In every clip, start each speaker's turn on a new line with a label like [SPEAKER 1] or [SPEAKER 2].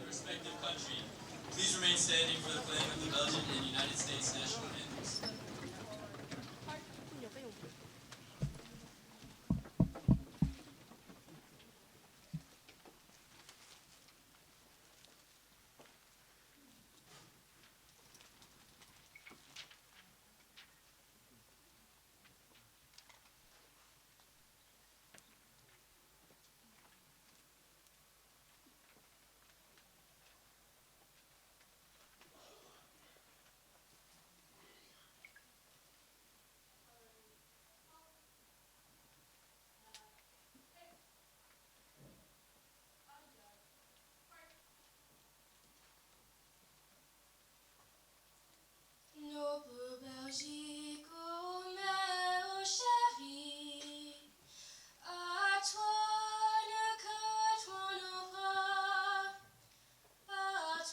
[SPEAKER 1] Respective country. Please remain standing for the playing of the Belgian and United States national anthems.
[SPEAKER 2] Noble Belgique, ô mère chérie, à toi ne que toi nos bras, à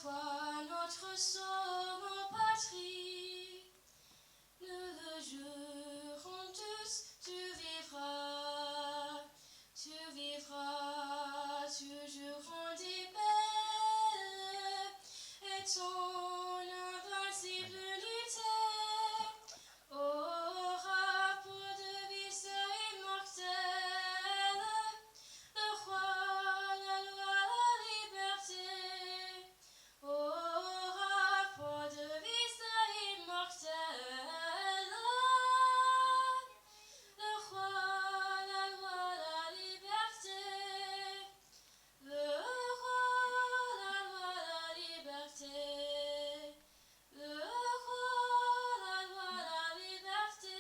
[SPEAKER 2] toi notre somme patrie. Nous le jurons tous, tu vivras toujours en des belles, et ton invincible unité aura pour devise immortelle le roi, la loi, la liberté. Aura pour devise immortelle le roi, la loi, la liberté. Le roi, la loi, la liberté. Le roi, la loi, la liberté.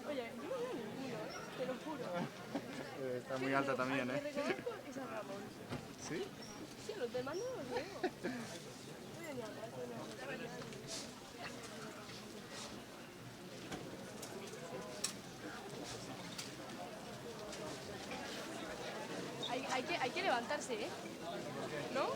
[SPEAKER 3] Oye, yo no veo ninguno, te lo juro.
[SPEAKER 4] Está muy alta también,
[SPEAKER 3] Que
[SPEAKER 4] ¿eh?
[SPEAKER 3] reconozco es a Ramón.
[SPEAKER 4] ¿Sí?
[SPEAKER 3] Sí, los demás no los veo. Oye, ni hablar con los hay que levantarse, ¿eh? ¿No?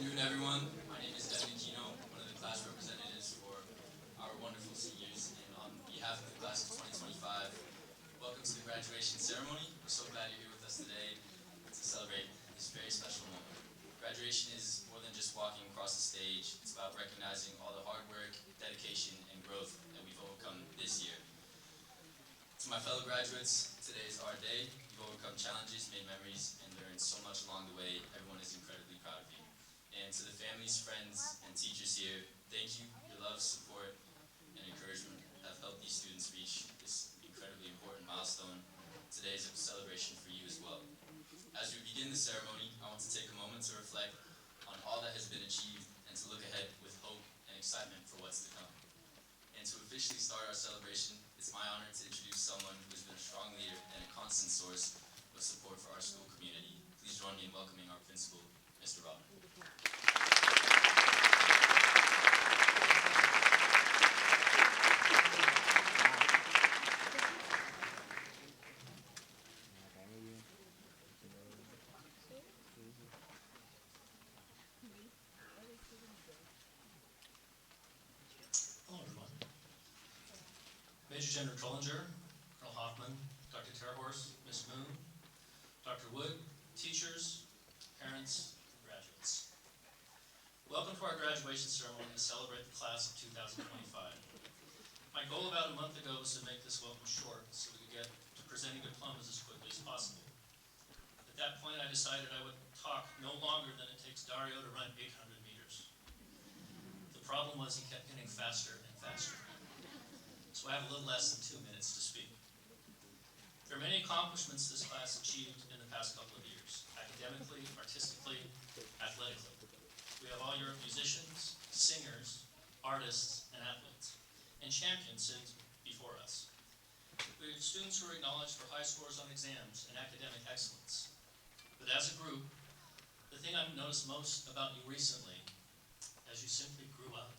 [SPEAKER 1] afternoon, everyone. My name is Keynote, one of the class representatives for our wonderful seniors. And on behalf of the class of 2025, welcome to the graduation ceremony. We're so glad you're here with us today to celebrate this very special moment. Graduation is more than just walking across the stage. It's about recognizing all the hard work, dedication, and growth that we've overcome this year. To my fellow graduates, today is our day. You've overcome challenges, made memories, and learned so much along the way. Everyone is incredibly proud of you. And to the families, friends, and teachers here, thank you. Your love, support, and encouragement have helped these students reach this incredibly important milestone. Today is a celebration for you as well. As we begin the ceremony, I want to take a moment to reflect on all that has been achieved and to look ahead with hope and excitement for what's to come. And to officially start our celebration, it's my honor to introduce someone who has been a strong leader and a constant source of support for our school community. Please join me in welcoming our principal, Mr. Robin.
[SPEAKER 5] Hello, everyone. Major General Trollinger, Colonel Hoffman, Dr. Terhorst, Ms. Moon, Dr. Wood, teachers, parents, and graduates. Welcome to our graduation ceremony to celebrate the class of 2025. My goal about a month ago was to make this welcome short so we could get to presenting diplomas as quickly as possible. At that point, I decided I would talk no longer than it takes Dario to run 800 meters. The problem was he kept getting faster and faster. So I have a little less than 2 minutes to speak. There are many accomplishments this class achieved in the past couple of years, academically, artistically, athletically. We have all your musicians, singers, artists, and athletes, and champions sitting before us. We have students who are acknowledged for high scores on exams and academic excellence. But as a group, the thing I've noticed most about you recently is you simply grew up.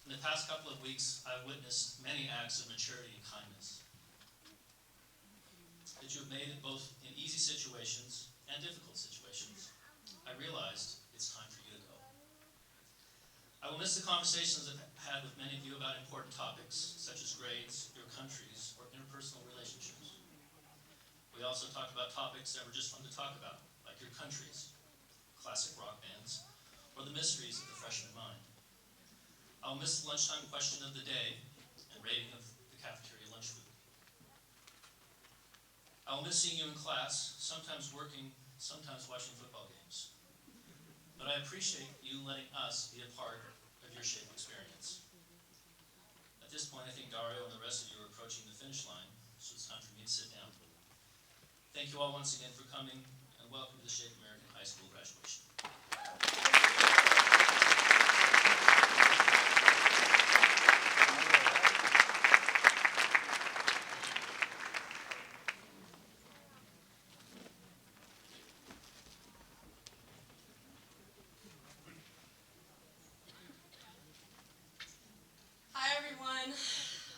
[SPEAKER 5] In the past couple of weeks, I've witnessed many acts of maturity and kindness that you have made it both in easy situations and difficult situations. I realized it's time for you to go. I will miss the conversations I've had with many of you about important topics, such as grades, your countries, or interpersonal relationships. We also talked about topics that were just fun to talk about, like your countries, classic rock bands, or the mysteries of the freshman mind. I'll miss the lunchtime question of the day and rating of the cafeteria lunch food. I'll miss seeing you in class, sometimes working, sometimes watching football games. But I appreciate you letting us be a part of your SHAPE experience. At this point, I think Dario and the rest of you are approaching the finish line, so it's time for me to sit down. Thank you all once again for coming, and welcome to the SHAPE American High School graduation.
[SPEAKER 6] Hi everyone.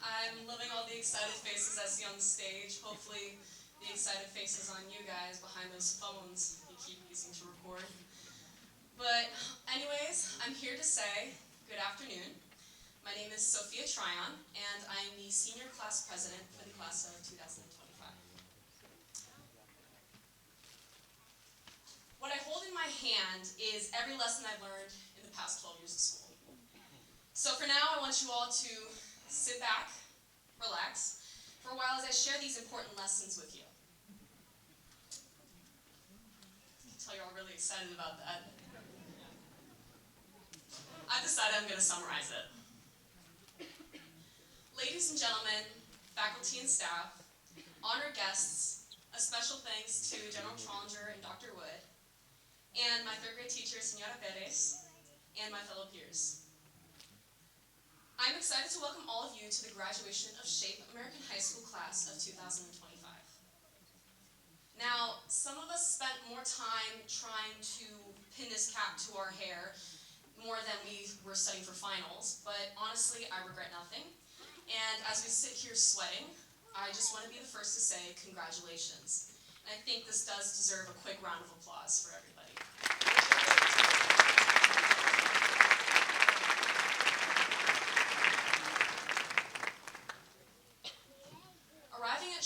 [SPEAKER 6] I'm loving all the excited faces I see on the stage. Hopefully the excited faces on you guys behind those phones you keep using to record. But anyways, I'm here to say good afternoon. My name is Sophia Tryon, and I am the senior class president for the class of 2025. What I hold in my hand is every lesson I've learned in the past 12 years of school. So for now, I want you all to sit back, relax, for a while as I share these important lessons with you. I can tell you're all really excited about that. I've decided I'm going to summarize it. Ladies and gentlemen, faculty and staff, honored guests, a special thanks to General Trollinger and Dr. Wood, and my third grade teacher, Senora Perez, and my fellow peers. I'm excited to welcome all of you to the graduation of SHAPE American High School class of 2025. Now, some of us spent more time trying to pin this cap to our hair more than we were studying for finals, but honestly, I regret nothing. And as we sit here sweating, I just want to be the first to say congratulations. And I think this does deserve a quick round of applause for everybody.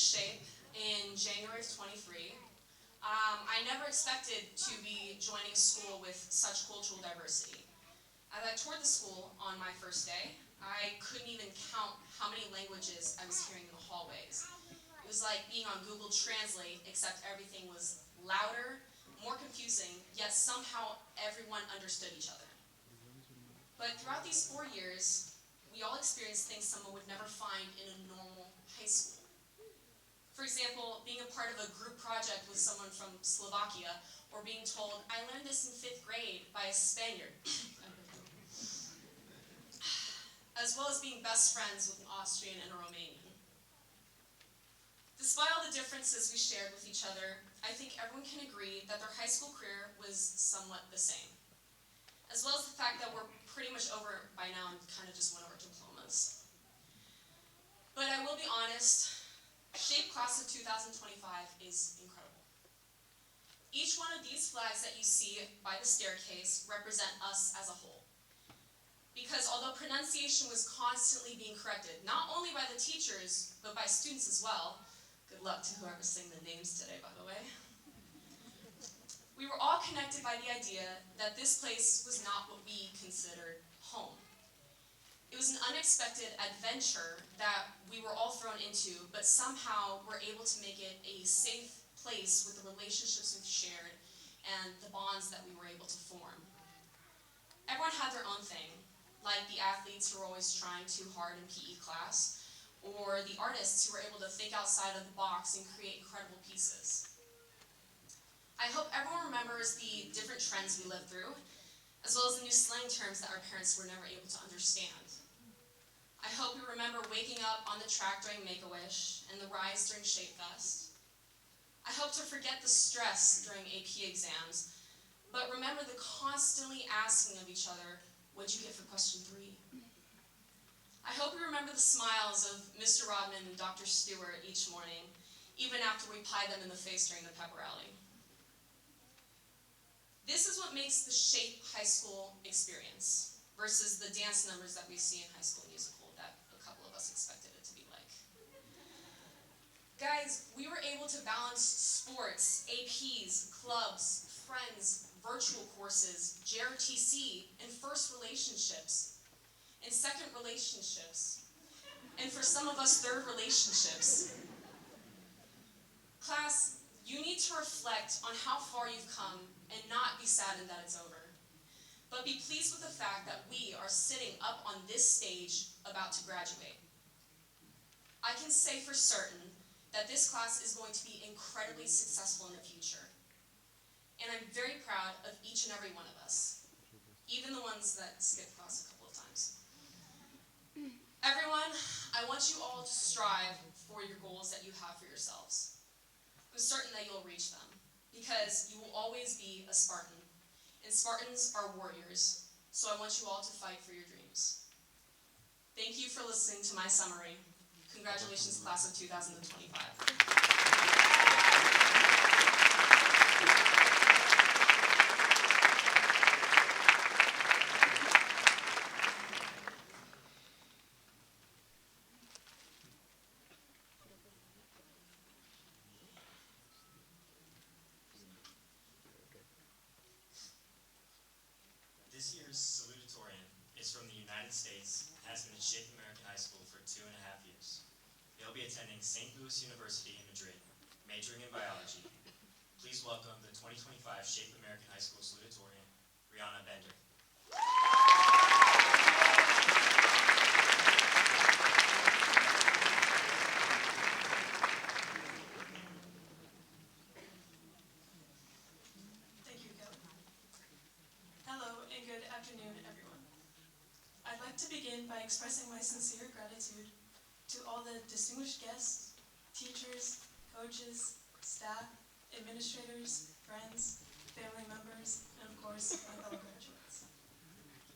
[SPEAKER 6] SHAPE in January of 23. I never expected to be joining school with such cultural diversity. As I toured the school on my first day, I couldn't even count how many languages I was hearing in the hallways. It was like being on Google Translate, except everything was louder, more confusing, yet somehow everyone understood each other. But throughout these 4 years, we all experienced things someone would never find in a normal high school. For example, being a part of a group project with someone from Slovakia, or being told, I learned this in 5th grade by a Spaniard. As well as being best friends with an Austrian and a Romanian. Despite all the differences we shared with each other, I think everyone can agree that their high school career was somewhat the same. As well as the fact that we're pretty much over by now and kind of just went over diplomas. But I will be honest, SHAPE class of 2025 is incredible. Each one of these flags that you see by the staircase represent us as a whole. Because although pronunciation was constantly being corrected, not only by the teachers, but by students as well, good luck to whoever's saying the names today, by the way, we were all connected by the idea that this place was not what we considered home. It was an unexpected adventure that we were all thrown into, but somehow were able to make it a safe place with the relationships we've shared and the bonds that we were able to form. Everyone had their own thing, like the athletes who were always trying too hard in PE class, or the artists who were able to think outside of the box and create incredible pieces. I hope everyone remembers the different trends we lived through, as well as the new slang terms that our parents were never able to understand. I hope you remember waking up on the track during Make-A-Wish and the rise during Shape Fest. I hope to forget the stress during AP exams, but remember the constantly asking of each other, what'd you get for question 3? I hope you remember the smiles of Mr. Rodman and Dr. Stewart each morning, even after we pied them in the face during the pep rally. This is what makes the SHAPE high school experience versus the dance numbers that we see in High School Musical that a couple of us expected it to be like. Guys, we were able to balance sports, APs, clubs, friends, virtual courses, JRTC, and first relationships, and second relationships, and for some of us, third relationships. Class, you need to reflect on how far you've come and not be saddened that it's over. But be pleased with the fact that we are sitting up on this stage about to graduate. I can say for certain that this class is going to be incredibly successful in the future. And I'm very proud of each and every one of us, even the ones that skipped class a couple of times. Everyone, I want you all to strive for your goals that you have for yourselves. I'm certain that you'll reach them, because you will always be a Spartan. And Spartans are warriors, so I want you all to fight for your dreams. Thank you for listening to my summary. Congratulations, class of 2025.
[SPEAKER 7] This year's Salutatorian is from the United States and has been at SHAPE American High School for 2.5 years. They'll be attending St. Louis University in Madrid, majoring in biology. Please welcome the 2025 SHAPE American High School Salutatorian, Rihanna Bender.
[SPEAKER 8] Good afternoon, everyone. I'd like to begin by expressing my sincere gratitude to all the distinguished guests, teachers, coaches, staff, administrators, friends, family members, and of course, my fellow graduates.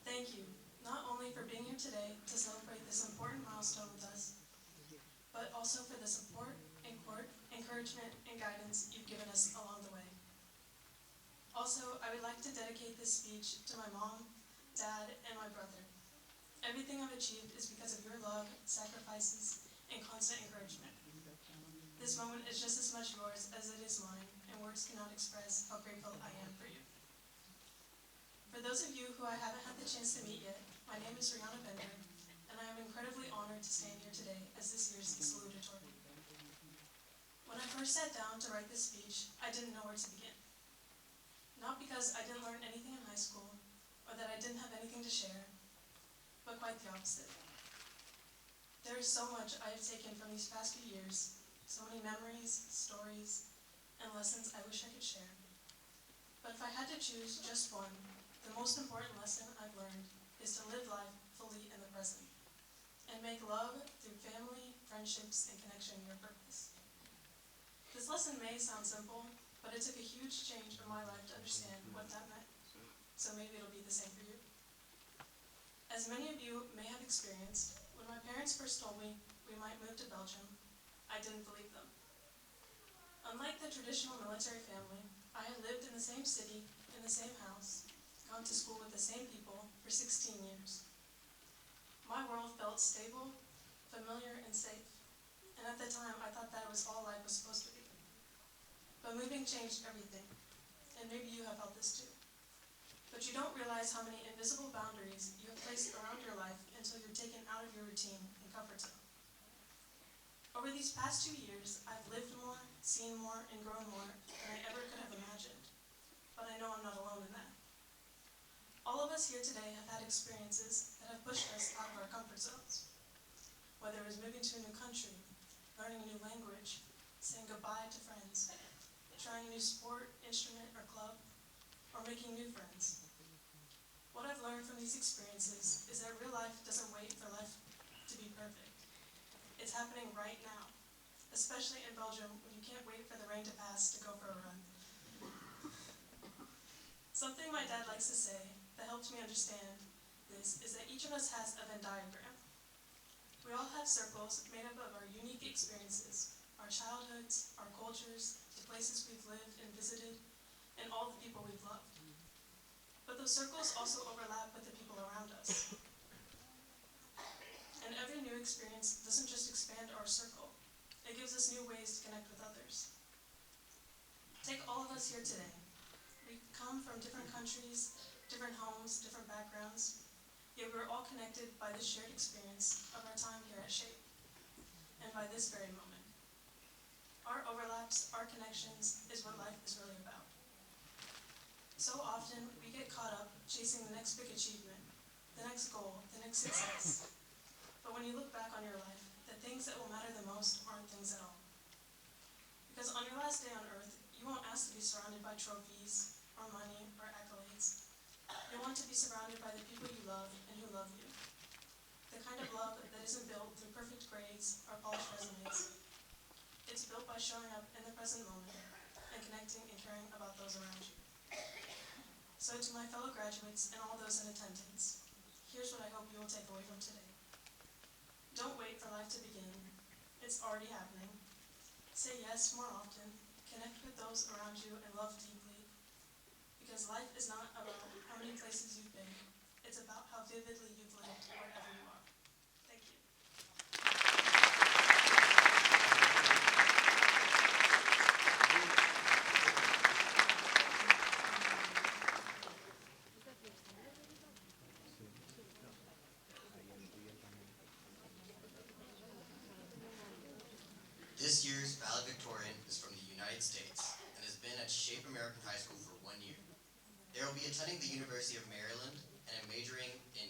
[SPEAKER 8] Thank you, not only for being here today to celebrate this important milestone with us, but also for the support, encouragement, and guidance you've given us along the way. Also, I would like to dedicate this speech to my mom, dad, and my brother. Everything I've achieved is because of your love, sacrifices, and constant encouragement. This This moment is just as much yours as it is mine, and words cannot express how grateful I am for you. For those of you who I haven't had the chance to meet yet, my name is Rihanna Bender, and I am incredibly honored to stand here today as this year's salutatorian. When I first sat down to write this speech, I didn't know where to begin. Not because I didn't learn anything in high school, or that I didn't have anything to share, but quite the opposite. There is so much I have taken from these past few years, so many memories, stories, and lessons I wish I could share. But if I had to choose just one, the most important lesson I've learned is to live life fully in the present, and make love through family, friendships, and connection your purpose. This lesson may sound simple, but it took a huge change in my life to understand what that meant, so maybe it'll be the same for you. As many of you may have experienced, when my parents first told me we might move to Belgium, I didn't believe them. Unlike the traditional military family, I had lived in the same city, in the same house, gone to school with the same people for 16 years. My world felt stable, familiar, and safe, and at the time I thought that was all life was supposed to be. But moving changed everything, and maybe you have felt this too. But you don't realize how many invisible boundaries you have placed around your life until you're taken out of your routine and comfort zone. Over these past 2 years, I've lived more, seen more, and grown more than I ever could have imagined. But I know I'm not alone in that. All of us here today have had experiences that have pushed us out of our comfort zones. Whether it was moving to a new country, learning a new language, saying goodbye to friends, trying a new sport, instrument, or club, or making new friends. What I've learned from these experiences is that real life doesn't wait for life to be perfect. It's happening right now, especially in Belgium when you can't wait for the rain to pass to go for a run. Something my dad likes to say that helps me understand this is that each of us has a Venn diagram. We all have circles made up of our unique experiences, our childhoods, our cultures, the places we've lived and visited, and all the people we've loved. But those circles also overlap with the people around us. And every new experience doesn't just expand our circle, it gives us new ways to connect with others. Take all of us here today. We come from different countries, different homes, different backgrounds, yet we're all connected by this shared experience of our time here at SHAPE, and by this very moment. Our overlaps, our connections, is what life is really about. So often, we get caught up chasing the next big achievement, the next goal, the next success. But when you look back on your life, the things that will matter the most aren't things at all. Because on your last day on earth, you won't ask to be surrounded by trophies, or money, or accolades. You want to be surrounded by the people you love and who love you. The kind of love that isn't built through perfect grades or polished resumes. It's built by showing up in the present moment and connecting and caring about those around you. So to my fellow graduates and all those in attendance, here's what I hope you will take away from today. Don't wait for life to begin. It's already happening. Say yes more often, connect with those around you, and love deeply. Because life is not about how many places you've been, it's about how vividly you've lived wherever you are. Thank you.
[SPEAKER 9] This year's valedictorian is from the United States and has been at Shape American High School for 1 year. They will be attending the University of Maryland and majoring in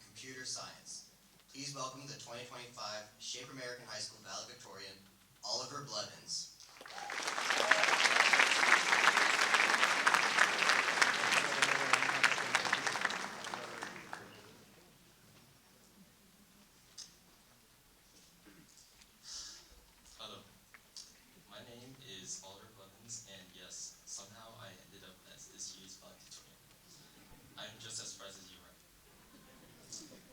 [SPEAKER 9] computer science. Please welcome the 2025 Shape American High School valedictorian, Oliver Blevins.
[SPEAKER 1] Hello, my name is Oliver Blevins, and yes, somehow I ended up as this year's valedictorian. I'm just as surprised as you are.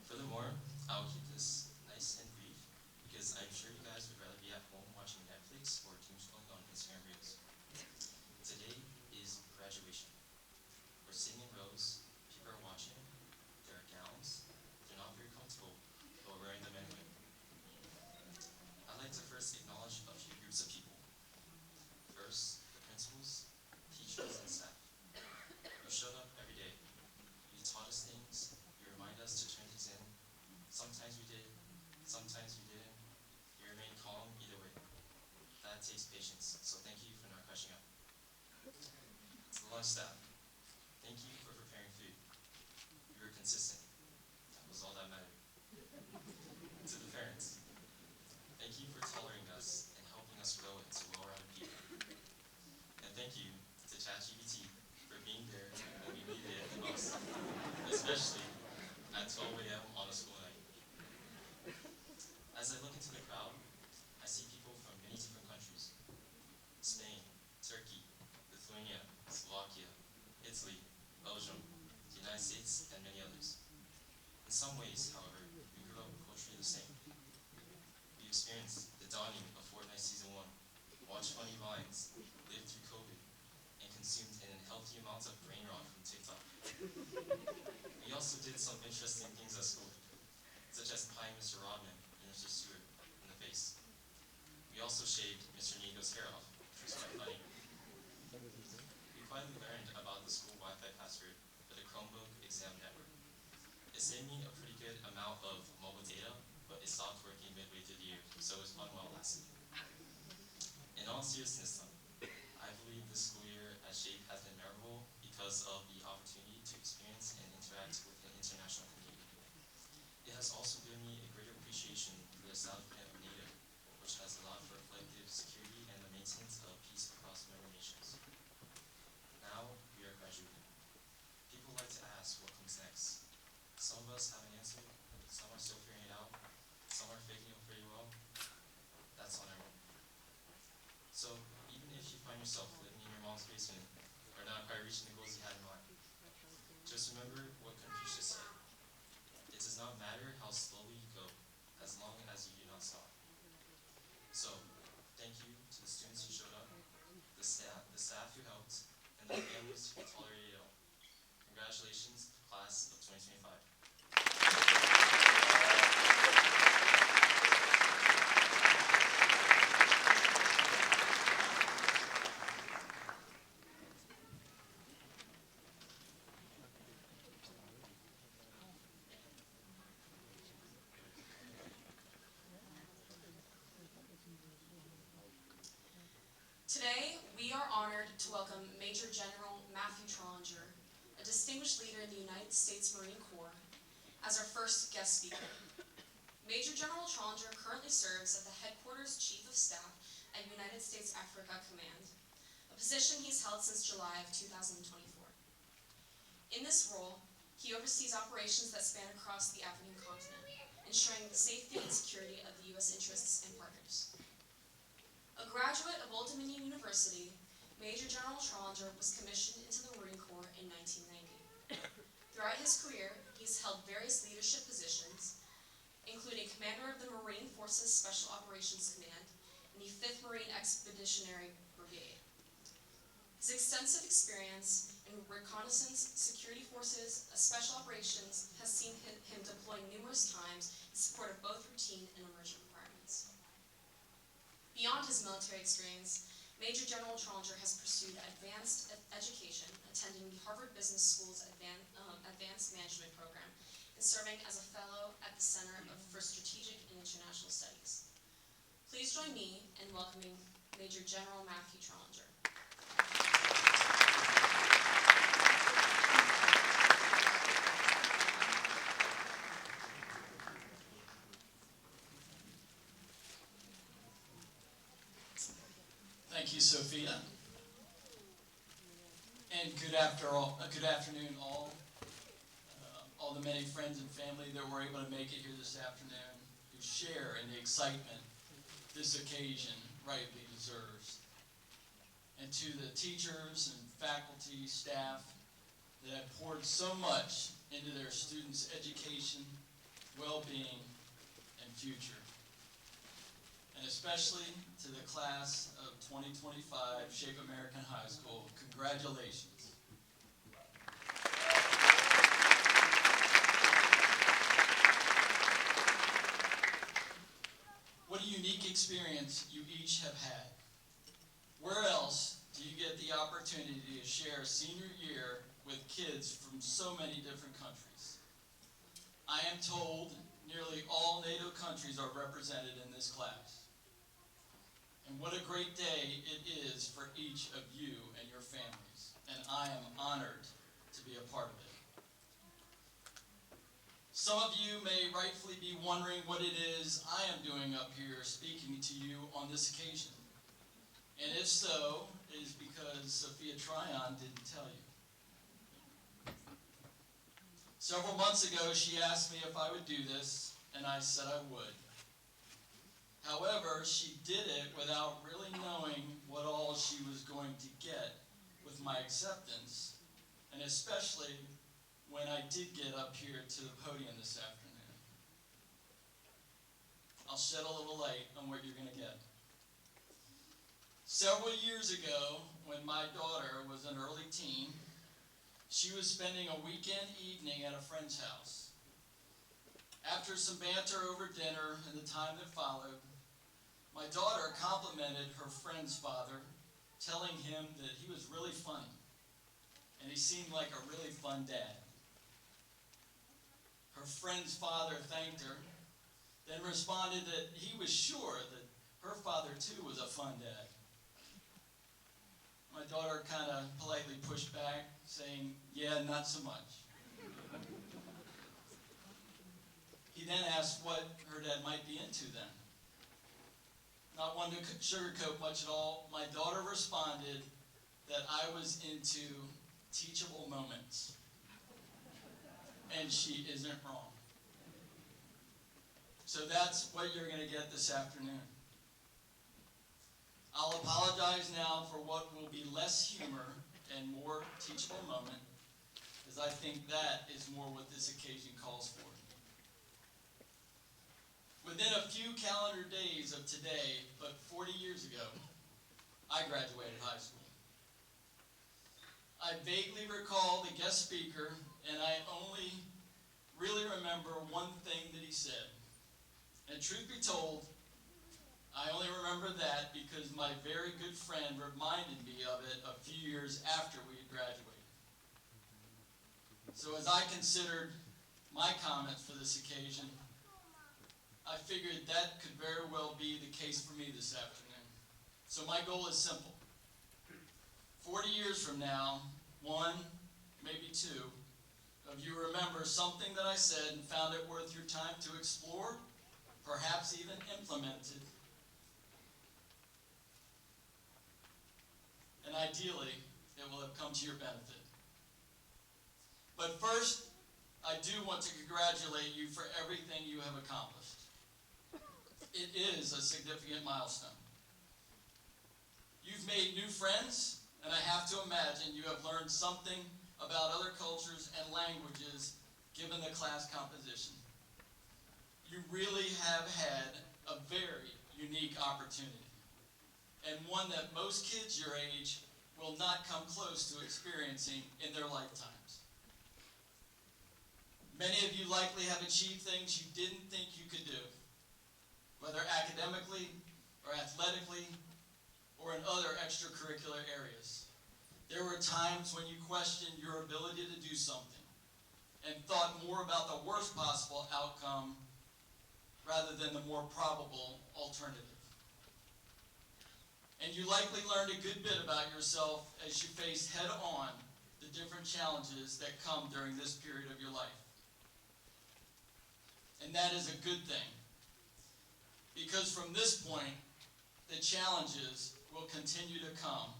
[SPEAKER 1] Furthermore, I will keep this nice and brief because I'm sure you guys would rather be at home
[SPEAKER 7] takes patience, so thank you for not crushing up. To the lunch staff, thank you for preparing food. You were consistent. That was all that mattered. To the parents, thank you for tolerating us and helping us grow into well-rounded people. And thank you to ChatGPT for being there when we needed it the most, especially at 12 a.m. on a school night. As I look into the crowd, I see people from many different countries: Spain, Turkey, Lithuania, Slovakia, Italy, Belgium, the United States, and many others. In some ways, however, we grew up culturally the same. We experienced the dawning of Fortnite Season 1, watched funny vines, lived through COVID, and consumed an unhealthy amount of brain rot from TikTok. We also did some interesting things at school, such as pieing Mr. Rodman and Mr. Stewart in the face. We also shaved Mr. Nigo's hair off, which was quite funny. We quietly learned about the school Wi-Fi password for the Chromebook exam network. It saved me a pretty good amount of mobile data, but it stopped working midway through the year, so it was fun while it lasted. In all seriousness though, I believe this school year at SHAPE has been memorable because of the opportunity to experience and interact with an international community. It has also given me a greater appreciation for the establishment of NATO, which has allowed for collective security and the maintenance of peace across member nations. Now we are graduating. People like to ask what comes next. Some of us have an answer, some are still figuring it out, some are faking it pretty well. That's on our own. So even if you find yourself living in your mom's basement or not quite reaching the goals you had in mind, just remember what Confucius said. It does not matter how slowly you go, as long as you do not stop. So, thank you to the students who showed up, the staff who helped, and the families who tolerated it all. Congratulations, class of 2025.
[SPEAKER 6] Today, we are honored to welcome Major General Matthew Trollinger, a distinguished leader in the United States Marine Corps, as our first guest speaker. Major General Trollinger currently serves as the Headquarters Chief of Staff at United States Africa Command, a position he's held since July of 2024. In this role, he oversees operations that span across the African continent, ensuring the safety and security of the U.S. interests and partners. A graduate of Old Dominion University, Major General Trollinger was commissioned into the Marine Corps in 1990. Throughout his career, he's held various leadership positions, including Commander of the Marine Forces Special Operations Command and the 5th Marine Expeditionary Brigade. His extensive experience in reconnaissance, security forces, and special operations has seen him deploy numerous times in support of both routine and emergent requirements. Beyond his military experience, Major General Trollinger has pursued advanced education, attending the Harvard Business School's Advanced Management Program, and serving as a fellow at the Center for Strategic and International Studies. Please join me in welcoming Major General Matthew Trollinger.
[SPEAKER 10] Thank you, Sophia. And good afternoon, all the many friends and family that were able to make it here this afternoon, who share in the excitement this occasion rightly deserves. And to the teachers and faculty, staff that have poured so much into their students' education, well-being, and future. And especially to the class of 2025 Shape American High School, congratulations. What a unique experience you each have had. Where else do you get the opportunity to share senior year with kids from so many different countries? I am told nearly all NATO countries are represented in this class. And what a great day it is for each of you and your families. And I am honored to be a part of it. Some of you may rightfully be wondering what it is I am doing up here speaking to you on this occasion. And if so, it is because Sophia Tryon didn't tell you. Several months ago, she asked me if I would do this, and I said I would. However, she did it without really knowing what all she was going to get with my acceptance, and especially when I did get up here to the podium this afternoon. I'll shed a little light on what you're going to get. Several years ago, when my daughter was an early teen, she was spending a weekend evening at a friend's house. After some banter over dinner and the time that followed, my daughter complimented her friend's father, telling him that he was really funny, and he seemed like a really fun dad. Her friend's father thanked her, then responded that he was sure that her father too was a fun dad. My daughter kind of politely pushed back, saying, "Yeah, not so much." He then asked what her dad might be into then. Not one to sugarcoat much at all, my daughter responded that I was into teachable moments. And she isn't wrong. So that's what you're going to get this afternoon. I'll apologize now for what will be less humor and more teachable moment, as I think that is more what this occasion calls for. Within a few calendar days of today, but 40 years ago, I graduated high school. I vaguely recall the guest speaker, and I only really remember one thing that he said. And truth be told, I only remember that because my very good friend reminded me of it a few years after we had graduated. So as I considered my comments for this occasion, I figured that could very well be the case for me this afternoon. So my goal is simple. 40 years from now, one, maybe two, of you remember something that I said and found it worth your time to explore, perhaps even implement it. And ideally, it will have come to your benefit. But first, I do want to congratulate you for everything you have accomplished. It is a significant milestone. You've made new friends, and I have to imagine you have learned something about other cultures and languages given the class composition. You really have had a very unique opportunity, and one that most kids your age will not come close to experiencing in their lifetimes. Many of you likely have achieved things you didn't think you could do, whether academically or athletically or in other extracurricular areas. There were times when you questioned your ability to do something and thought more about the worst possible outcome rather than the more probable alternative. And you likely learned a good bit about yourself as you faced head-on the different challenges that come during this period of your life. And that is a good thing, because from this point, the challenges will continue to come.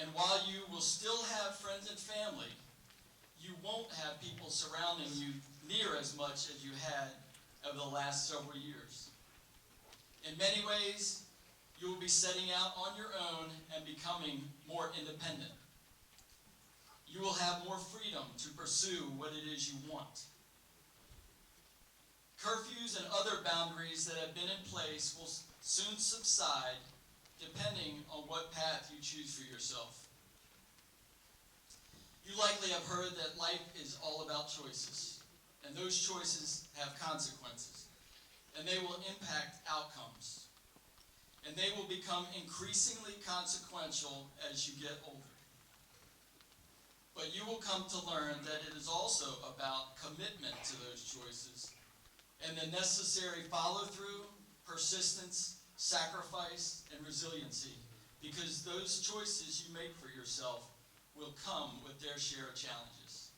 [SPEAKER 10] And while you will still have friends and family, you won't have people surrounding you near as much as you had over the last several years. In many ways, you will be setting out on your own and becoming more independent. You will have more freedom to pursue what it is you want. Curfews and other boundaries that have been in place will soon subside depending on what path you choose for yourself. You likely have heard that life is all about choices, and those choices have consequences, and they will impact outcomes, and they will become increasingly consequential as you get older. But you will come to learn that it is also about commitment to those choices and the necessary follow-through, persistence, sacrifice, and resiliency, because those choices you make for yourself will come with their share of challenges.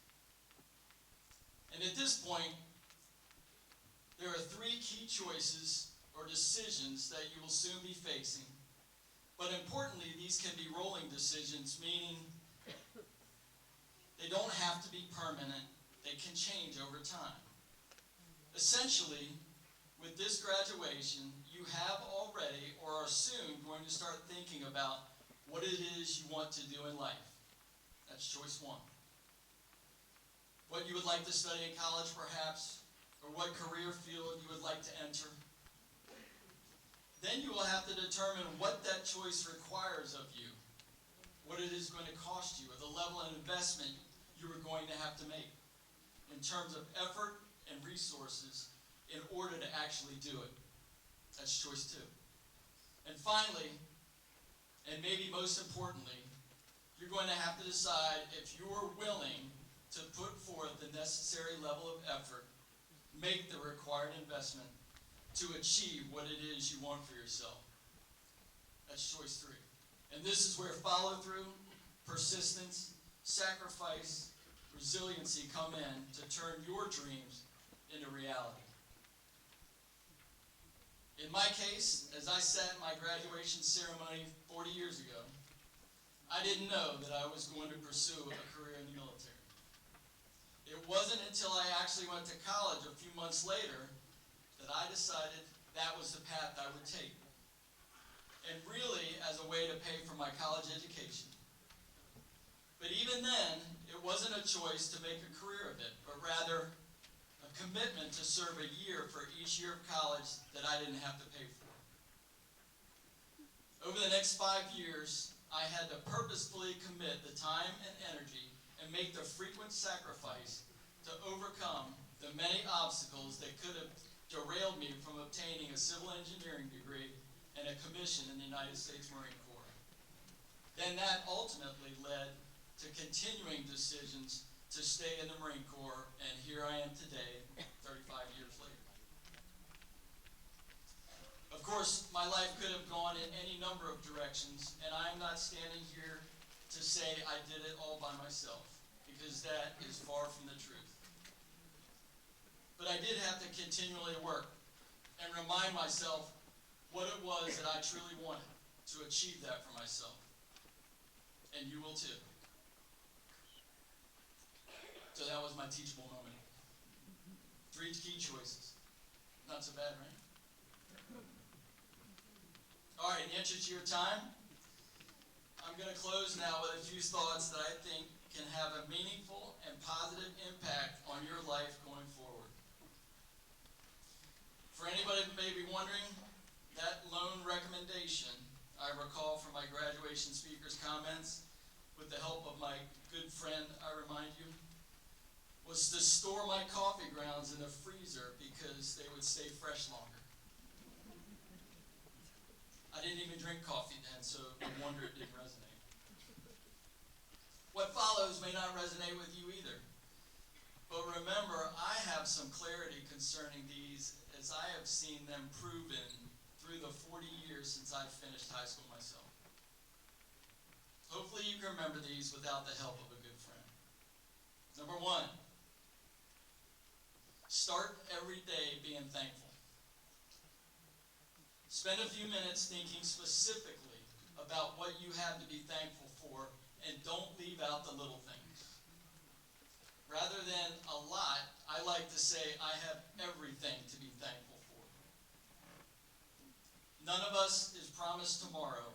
[SPEAKER 10] And at this point, there are 3 key choices or decisions that you will soon be facing. But importantly, these can be rolling decisions, meaning they don't have to be permanent. They can change over time. Essentially, with this graduation, you have already or are soon going to start thinking about what it is you want to do in life. That's choice 1. What you would like to study in college, perhaps, or what career field you would like to enter. Then you will have to determine what that choice requires of you, what it is going to cost you, or the level of investment you are going to have to make in terms of effort and resources in order to actually do it. That's choice 2. And finally, and maybe most importantly, you're going to have to decide if you're willing to put forth the necessary level of effort, make the required investment to achieve what it is you want for yourself. That's choice 3. And this is where follow-through, persistence, sacrifice, resiliency come in to turn your dreams into reality. In my case, as I sat in my graduation ceremony 40 years ago, I didn't know that I was going to pursue a career in the military. It wasn't until I actually went to college a few months later that I decided that was the path I would take. And really as a way to pay for my college education. But even then, it wasn't a choice to make a career of it, but rather a commitment to serve a year for each year of college that I didn't have to pay for. Over the next 5 years, I had to purposefully commit the time and energy and make the frequent sacrifice to overcome the many obstacles that could have derailed me from obtaining a civil engineering degree and a commission in the United States Marine Corps. Then that ultimately led to continuing decisions to stay in the Marine Corps, and here I am today, 35 years later. Of course, my life could have gone in any number of directions, and I am not standing here to say I did it all by myself, because that is far from the truth. But I did have to continually work and remind myself what it was that I truly wanted to achieve that for myself. And you will too. So that was my teachable moment. 3 key choices. Not so bad, right? All right, in the interest of your time, I'm going to close now with a few thoughts that I think can have a meaningful and positive impact on your life going forward. For anybody who may be wondering, that lone recommendation I recall from my graduation speaker's comments, with the help of my good friend, I remind you, was to store my coffee grounds in the freezer because they would stay fresh longer. I didn't even drink coffee then, so no wonder it didn't resonate. What follows may not resonate with you either. But remember, I have some clarity concerning these as I have seen them proven through the 40 years since I've finished high school myself. Hopefully you can remember these without the help of a good friend. Number 1, start every day being thankful. Spend a few minutes thinking specifically about what you have to be thankful for, and don't leave out the little things. Rather than a lot, I like to say I have everything to be thankful for. None of us is promised tomorrow,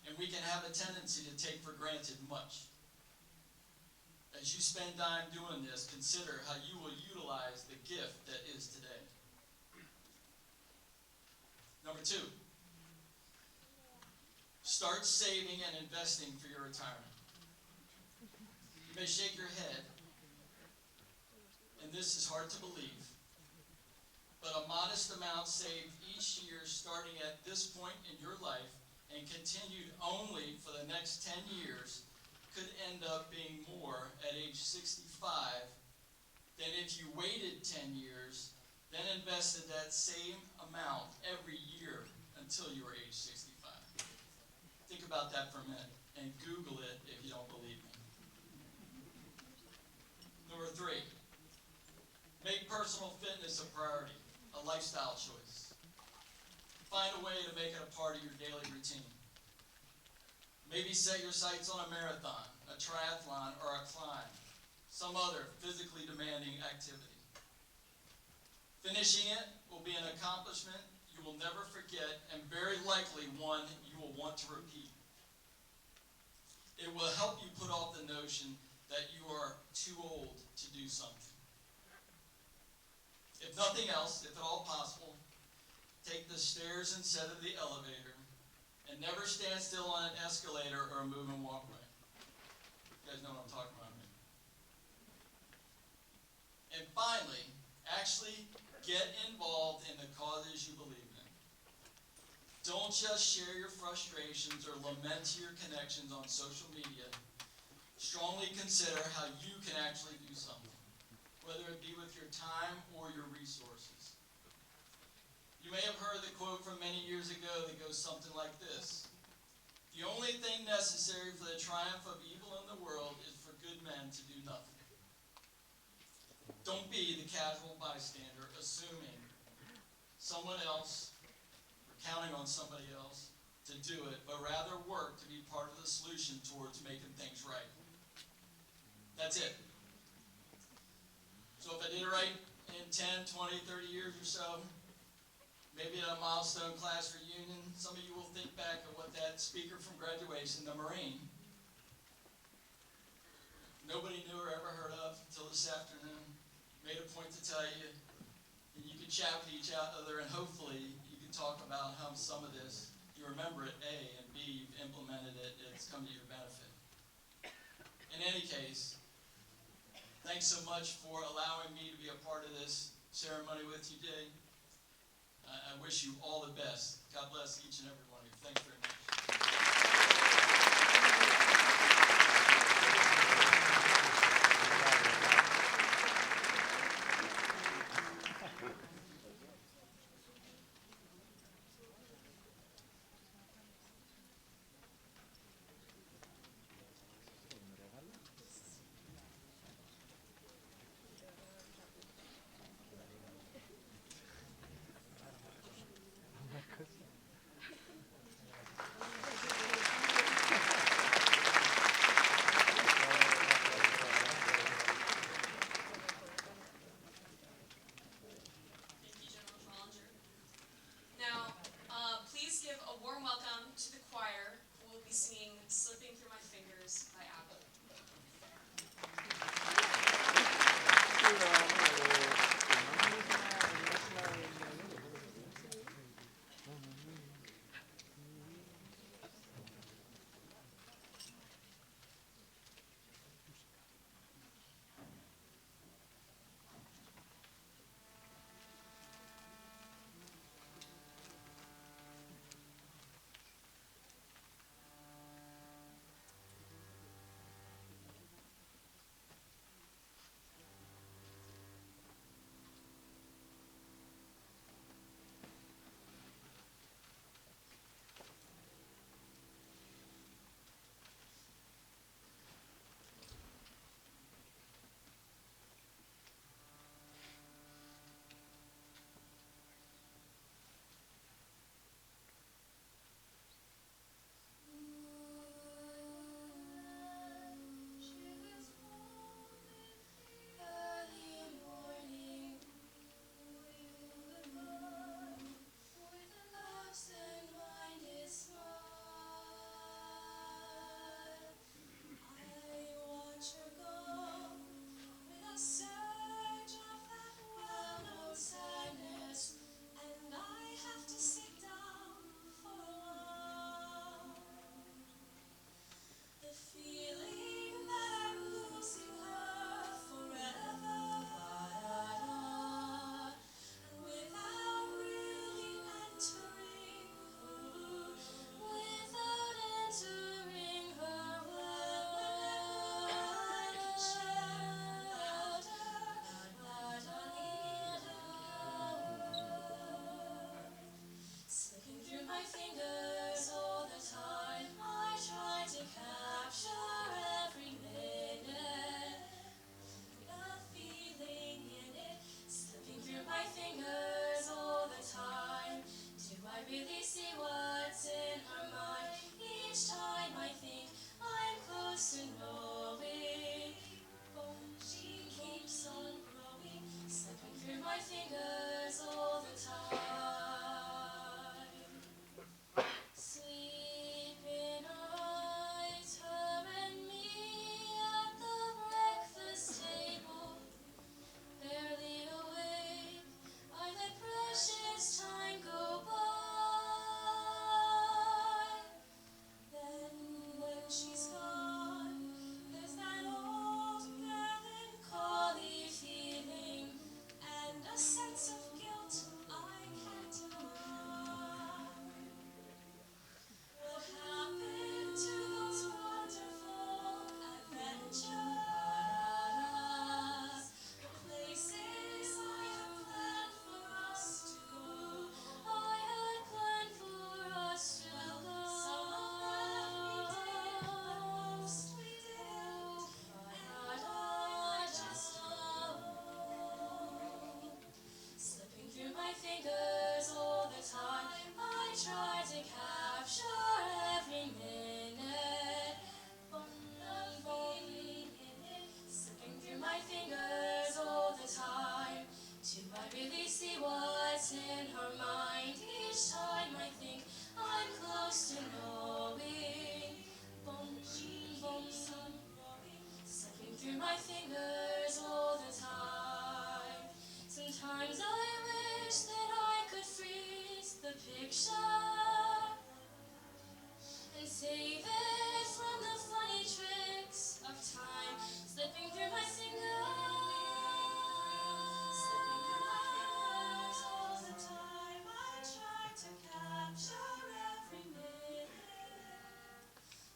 [SPEAKER 10] and we can have a tendency to take for granted much. As you spend time doing this, consider how you will utilize the gift that is today. Number 2, start saving and investing for your retirement. You may shake your head, and this is hard to believe, but a modest amount saved each year starting at this point in your life and continued only for the next 10 years could end up being more at age 65 than if you waited 10 years, then invested that same amount every year until you were age 65. Think about that for a minute and Google it if you don't believe me. Number 3, make personal fitness a priority, a lifestyle choice. Find a way to make it a part of your daily routine. Maybe set your sights on a marathon, a triathlon, or a climb, some other physically demanding activity. Finishing it will be an accomplishment you will never forget and very likely one you will want to repeat. It will help you put off the notion that you are too old to do something. If nothing else, if at all possible, take the stairs instead of the elevator, and never stand still on an escalator or a moving walkway. You guys know what I'm talking about, right? And finally, actually get involved in the causes you believe in. Don't just share your frustrations or lament to your connections on social media. Strongly consider how you can actually do something, whether it be with your time or your resources. You may have heard the quote from many years ago that goes something like this: "The only thing necessary for the triumph of evil in the world is for good men to do nothing." Don't be the casual bystander assuming someone else or counting on somebody else to do it, but rather work to be part of the solution towards making things right. That's it. So if I did it right in 10, 20, 30 years or so, maybe at a milestone class reunion, some of you will think back at what that speaker from graduation, the Marine, nobody knew or ever heard of until this afternoon, made a point to tell you, and you can chat with each other, and hopefully you can talk about how some of this, you remember it, A, and B, you've implemented it, it's come to your benefit. In any case, thanks so much for allowing me to be a part of this ceremony with you today. I wish you all the best. God bless each and every one of you. Thanks very much.
[SPEAKER 6] Thank you, General Trollinger. Now, please give a warm welcome to the choir who will be singing "Slipping Through My Fingers" by ABBA.
[SPEAKER 2] each time I think I'm close to knowing. She keeps on growing, slipping through my fingers all the time. Sleep in eyes, her and me at the breakfast table. Barely awake, I let precious time go by. Then when she's gone, there's that old melancholy feeling and a sense of guilt I can't deny. What happened to those wonderful adventures? The places I had planned for us to go. I had planned for us to go. Some of them we did, but most we didn't. And I just know. Slipping through my fingers all the time, I try to capture every minute. Slipping through my fingers all the time. Do I really see what's in her mind? Each time I think I'm close to knowing. Slipping through my fingers all the time. Sometimes I wish that I could freeze the picture and save it from the funny tricks of time. Slipping through my fingers. Slipping through my fingers all the time. I try to capture every minute.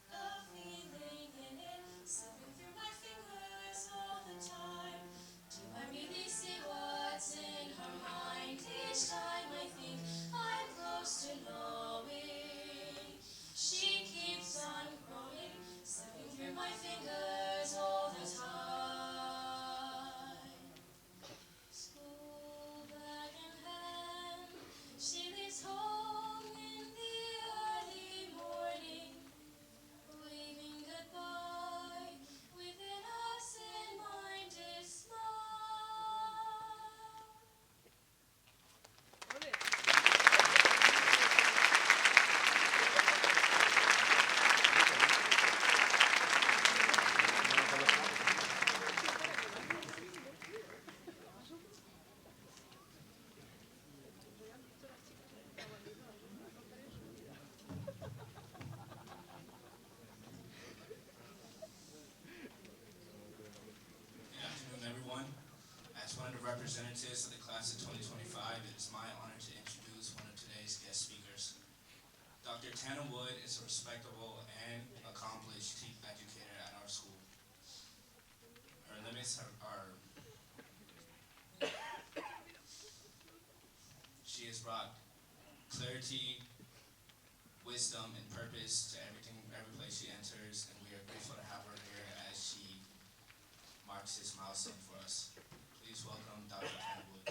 [SPEAKER 2] The feeling in it, slipping through my fingers all the time. Do I really see what's in her mind? Each time I think I'm close to knowing. She keeps on growing, slipping through my fingers all the time. School bag in hand, she leaves home in the early morning. Waving goodbye with an absent-minded smile.
[SPEAKER 11] Good afternoon, everyone. As one of the representatives of the class of 2025, it is my honor to introduce one of today's guest speakers. Dr. Tana Wood is a respectable and accomplished chief educator at our school. Her limits are she has brought clarity, wisdom, and purpose to every place she enters, and we are grateful to have her here as she marks this milestone for us. Please welcome Dr. Tana Wood.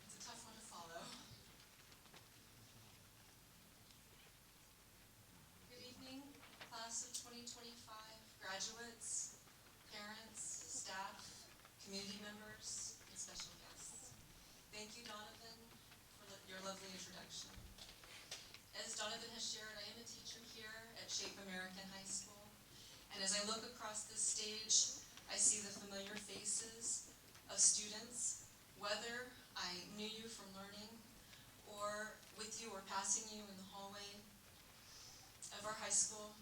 [SPEAKER 6] It's a tough one to follow. Good evening, class of 2025, graduates, parents, staff, community members, and special guests. Thank you, Donovan, for your lovely introduction. As Donovan has shared, I am a teacher here at Shape American High School, and as I look across this stage, I see the familiar faces of students, whether I knew you from learning or with you or passing you in the hallway of our high school.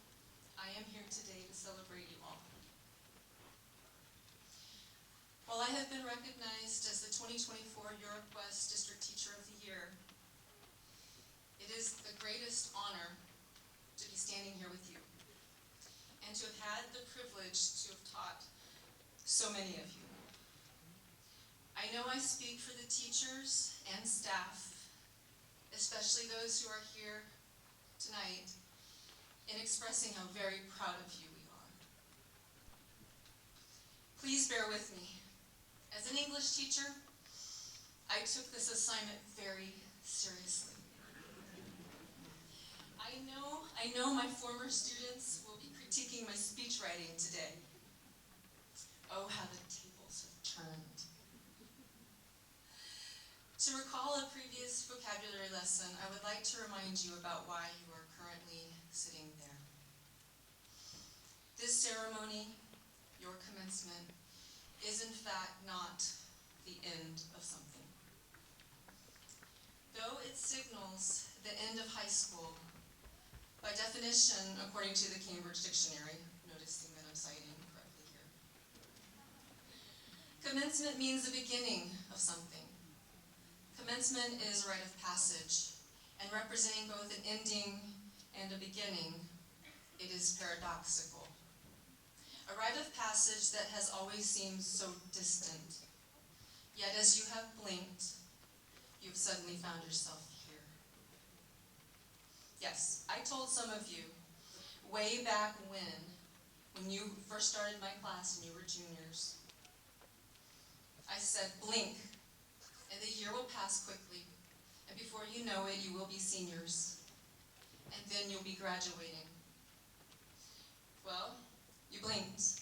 [SPEAKER 6] I am here today to celebrate you all. While I have been recognized as the 2024 Europe West District Teacher of the Year, it is the greatest honor to be standing here with you and to have had the privilege to have taught so many of you. I know I speak for the teachers and staff, especially those who are here tonight, in expressing how very proud of you we are. Please bear with me. As an English teacher, I took this assignment very seriously. I know my former students will be critiquing my speech writing today. Oh, how the tables have turned. To recall a previous vocabulary lesson, I would like to remind you about why you are currently sitting there. This ceremony, your commencement, is in fact not the end of something. Though it signals the end of high school, by definition, according to the Cambridge Dictionary, noticing that I'm citing correctly here, commencement means the beginning of something. Commencement is a rite of passage, and representing both an ending and a beginning, it is paradoxical. A rite of passage that has always seemed so distant, yet as you have blinked, you've suddenly found yourself here. Yes, I told some of you, way back when you first started my class and you were juniors, I said, blink, and the year will pass quickly, and before you know it, you will be seniors, and then you'll be graduating. Well, you blinked,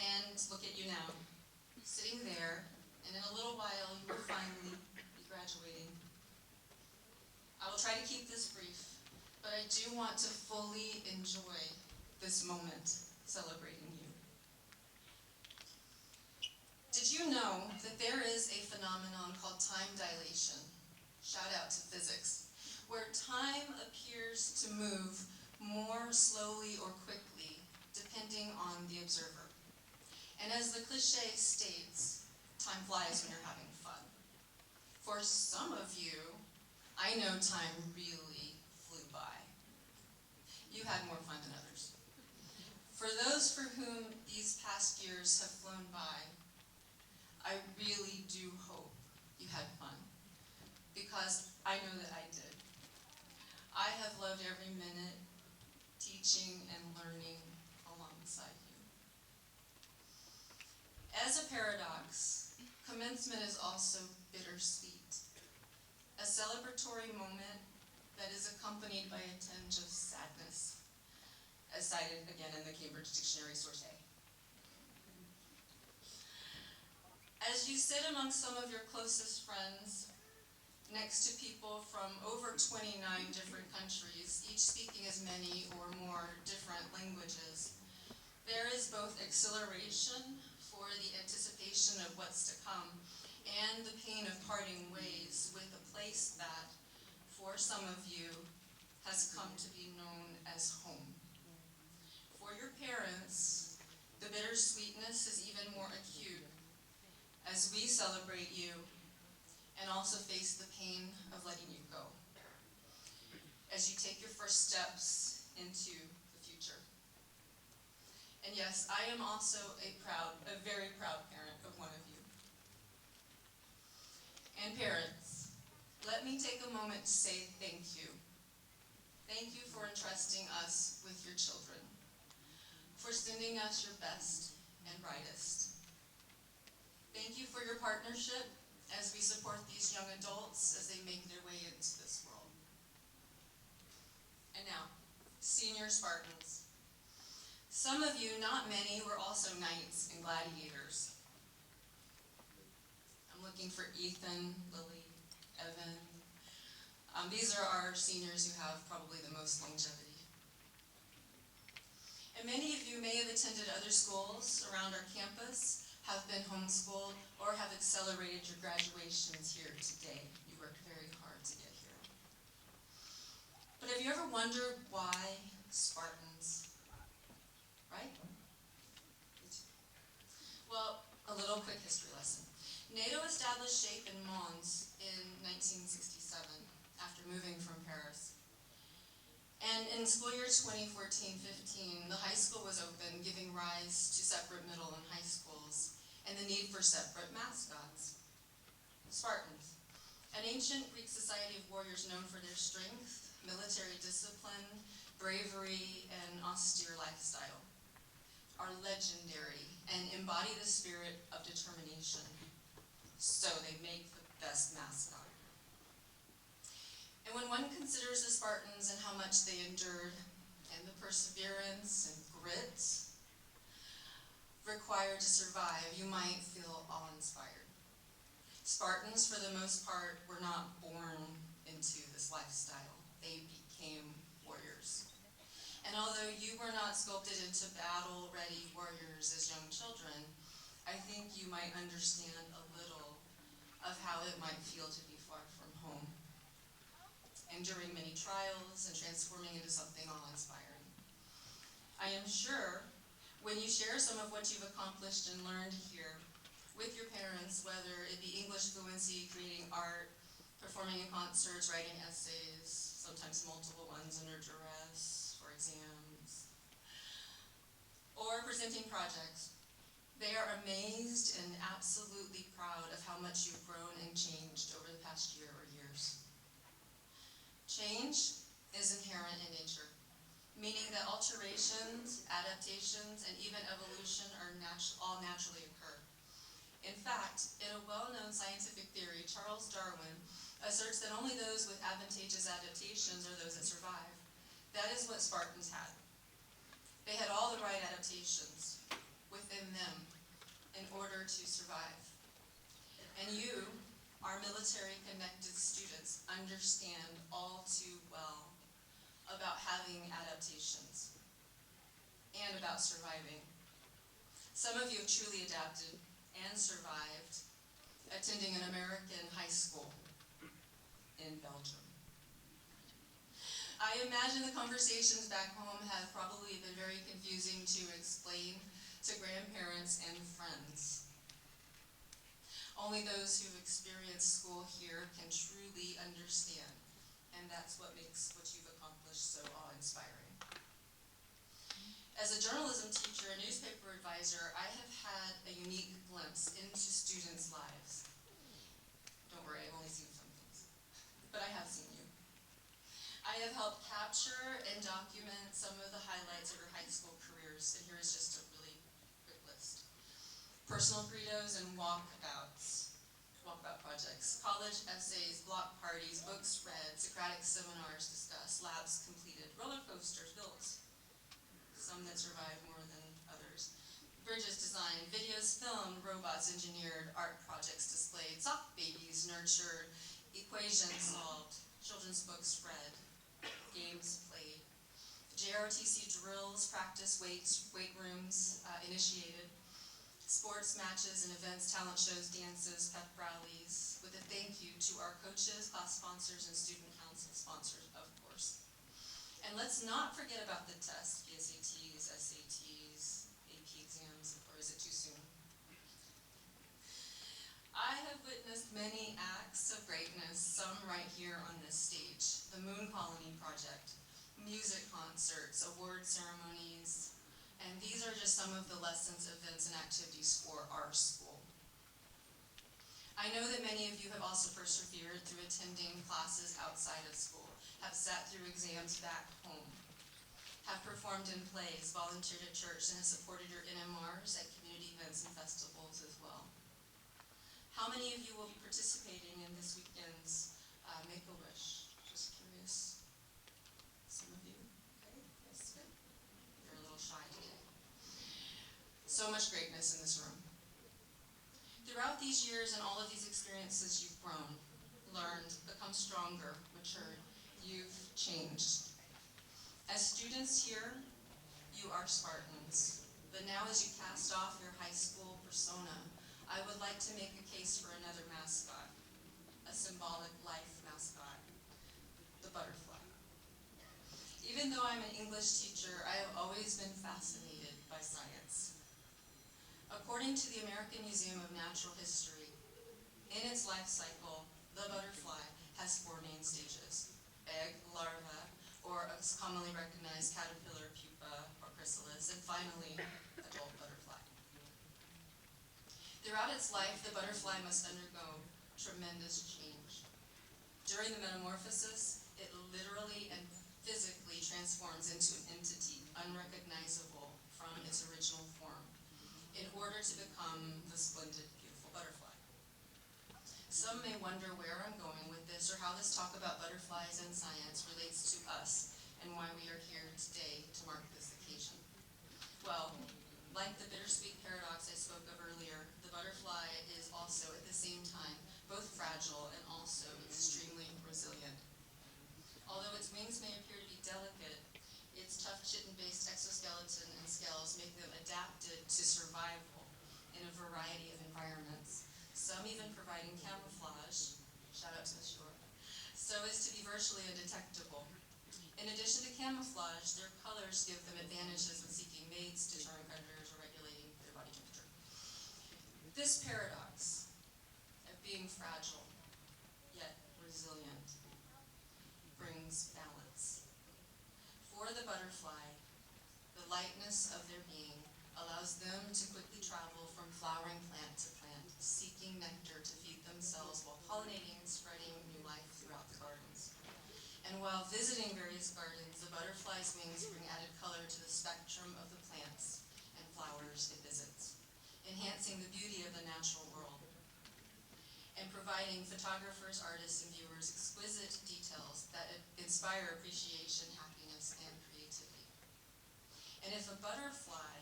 [SPEAKER 6] and look at you now, sitting there, and in a little while, you will finally be graduating. I will try to keep this brief, but I do want to fully enjoy this moment celebrating you. Did you know that there is a phenomenon called time dilation, shout out to physics, where time appears to move more slowly or quickly depending on the observer. And as the cliche states, time flies when you're having fun. For some of you, I know time really flew by. You had more fun than others. For those for whom these past years have flown by, I really do hope you had fun, because I know that I did. I have loved every minute teaching and learning alongside you. As a paradox, commencement is also bittersweet, a celebratory moment that is accompanied by a tinge of sadness, as cited again in the Cambridge Dictionary, source A. As you sit among some of your closest friends, next to people from over 29 different countries, each speaking as many or more different languages, there is both exhilaration for the anticipation of what's to come and the pain of parting ways with a place that, for some of you, has come to be known as home. For your parents, the bittersweetness is even more acute as we celebrate you and also face the pain of letting you go as you take your first steps into the future. And yes, I am also a very proud parent of one of you. And parents, let me take a moment to say thank you. Thank you for entrusting us with your children, for sending us your best and brightest. Thank you for your partnership as we support these young adults as they make their way into this world. And now, senior Spartans. Some of you, not many, were also knights and gladiators. I'm looking for Ethan, Lily, Evan. These are our seniors who have probably the most longevity. And many of you may have attended other schools around our campus, have been homeschooled, or have accelerated your graduations here today. You worked very hard to get here. But have you ever wondered why Spartans? Right? Well, a little quick history lesson. NATO established SHAPE in Mons in 1967 after moving from Paris. And in school year 2014-15, the high school was open, giving rise to separate middle and high schools, and the need for separate mascots. Spartans, an ancient Greek society of warriors known for their strength, military discipline, bravery, and austere lifestyle are legendary and embody the spirit of determination. So they make the best mascot. And when one considers the Spartans and how much they endured, and the perseverance and grit required to survive, you might feel awe-inspired. Spartans, for the most part, were not born into this lifestyle. They became warriors. And although you were not sculpted into battle-ready warriors as young children, I think you might understand a little of how it might feel to be far from home, enduring many trials and transforming into something awe-inspiring. I am sure when you share some of what you've accomplished and learned here with your parents, whether it be English fluency, creating art, performing in concerts, writing essays, sometimes multiple ones under duress for exams, or presenting projects, they are amazed and absolutely proud of how much you've grown and changed over the past year or years. Change is inherent in nature, meaning that alterations, adaptations, and even evolution are all naturally occur. In fact, in a well-known scientific theory, Charles Darwin asserts that only those with advantageous adaptations are those that survive. That is what Spartans had. They had all the right adaptations within them in order to survive. And you, our military-connected students, understand all too well about having adaptations and about surviving. Some of you have truly adapted and survived, attending an American high school in Belgium. I imagine the conversations back home have probably been very confusing to explain to grandparents and friends. Only those who've experienced school here can truly understand, and that's what makes what you've accomplished so awe-inspiring. As a journalism teacher and newspaper advisor, I have had a unique glimpse into students' lives. Don't worry, I've only seen some things, but I have seen you. I have helped capture and document some of the highlights of your high school careers, and here is just a really quick list. Personal credos and walkabout projects, college essays, block parties, books read, Socratic seminars discussed, labs completed, roller coasters built, some that survived more than others, bridges designed, videos filmed, robots engineered, art projects displayed, sock babies nurtured, equations solved, children's books read, games played, JROTC drills, practice weight rooms initiated, sports matches and events, talent shows, dances, pep rallies, with a thank you to our coaches, class sponsors, and student council sponsors, of course. And let's not forget about the tests, PSATs, SATs, AP exams, or is it too soon? I have witnessed many acts of greatness, some right here on this stage. The Moon Colony Project, music concerts, award ceremonies, and these are just some of the lessons, events, and activities for our school. I know that many of you have also persevered through attending classes outside of school, have sat through exams back home, have performed in plays, volunteered at church, and have supported your NMRs at community events and festivals as well. How many of you will be participating in this weekend's Make-A-Wish? Just curious. Some of you? Okay, yes, good. You're a little shy today. So much greatness in this room. Throughout these years and all of these experiences, you've grown, learned, become stronger, matured. You've changed. As students here, you are Spartans. But now as you cast off your high school persona, I would like to make a case for another mascot, a symbolic life mascot, the butterfly. Even though I'm an English teacher, I have always been fascinated by science. According to the American Museum of Natural History, in its life cycle, the butterfly has 4 main stages: egg, larva, or a commonly recognized caterpillar, pupa, or chrysalis, and finally, adult butterfly. Throughout its life, the butterfly must undergo tremendous change. During the metamorphosis, it literally and physically transforms into to become the splendid, beautiful butterfly. Some may wonder where I'm going with this or how this talk about butterflies and science relates to us and why we are here today to mark this occasion. Well, like the bittersweet paradox I spoke of earlier, the butterfly is also at the same time both fragile and also extremely resilient. Although its wings may appear to be delicate, its tough chitin-based exoskeleton and scales make them adapted to survival in a variety of environments, some even providing camouflage, shout out to the shore, so as to be virtually undetectable. In addition to camouflage, their colors give them advantages when seeking mates, deterring predators, or regulating their body temperature. This paradox of being fragile, yet resilient, brings balance. For the butterfly, the lightness of their being allows them to quickly travel from flowering plant to plant, seeking nectar to feed themselves while pollinating and spreading new life throughout the gardens. And while visiting various gardens, the butterfly's wings bring added color to the spectrum of the plants and flowers it visits, enhancing the beauty of the natural world, and providing photographers, artists, and viewers exquisite details that inspire appreciation, happiness, and creativity. And if a butterfly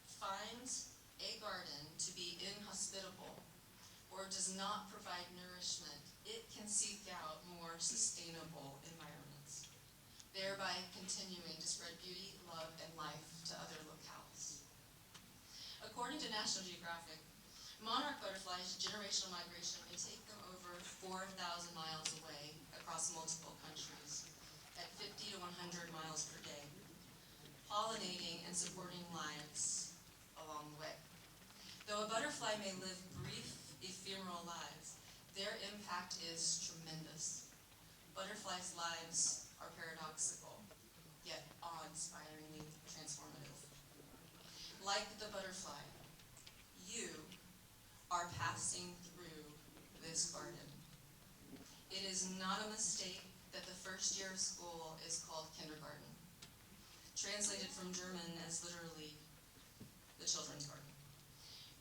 [SPEAKER 6] finds a garden to be inhospitable or does not provide nourishment, it can seek out more sustainable environments, thereby continuing to spread beauty, love, and life to other locales. According to National Geographic, monarch butterflies' generational migration may take them over 4,000 miles away across multiple countries at 50 to 100 miles per day, pollinating and supporting lives along the way. Though a butterfly may live brief, ephemeral lives, their impact is tremendous. Butterflies' lives are paradoxical, yet awe-inspiringly transformative. Like the butterfly, you are passing through this garden. It is not a mistake that the first year of school is called kindergarten, translated from German as literally the children's garden.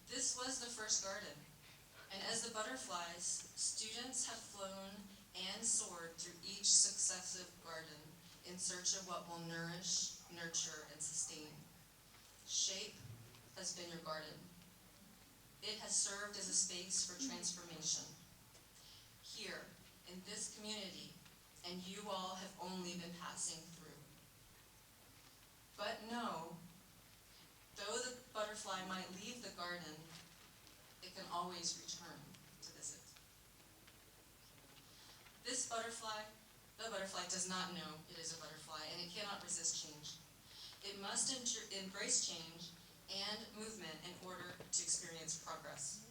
[SPEAKER 6] This was the first garden, and as the butterflies, students have flown and soared through each successive garden in search of what will nourish, nurture, and sustain. Shape has been your garden. It has served as a space for transformation. Here, in this community, and you all have only been passing through. But know, though the butterfly might leave the garden, it can always return to visit. This butterfly, the butterfly does not know it is a butterfly, and it cannot resist change. It must embrace change and movement in order to experience progress.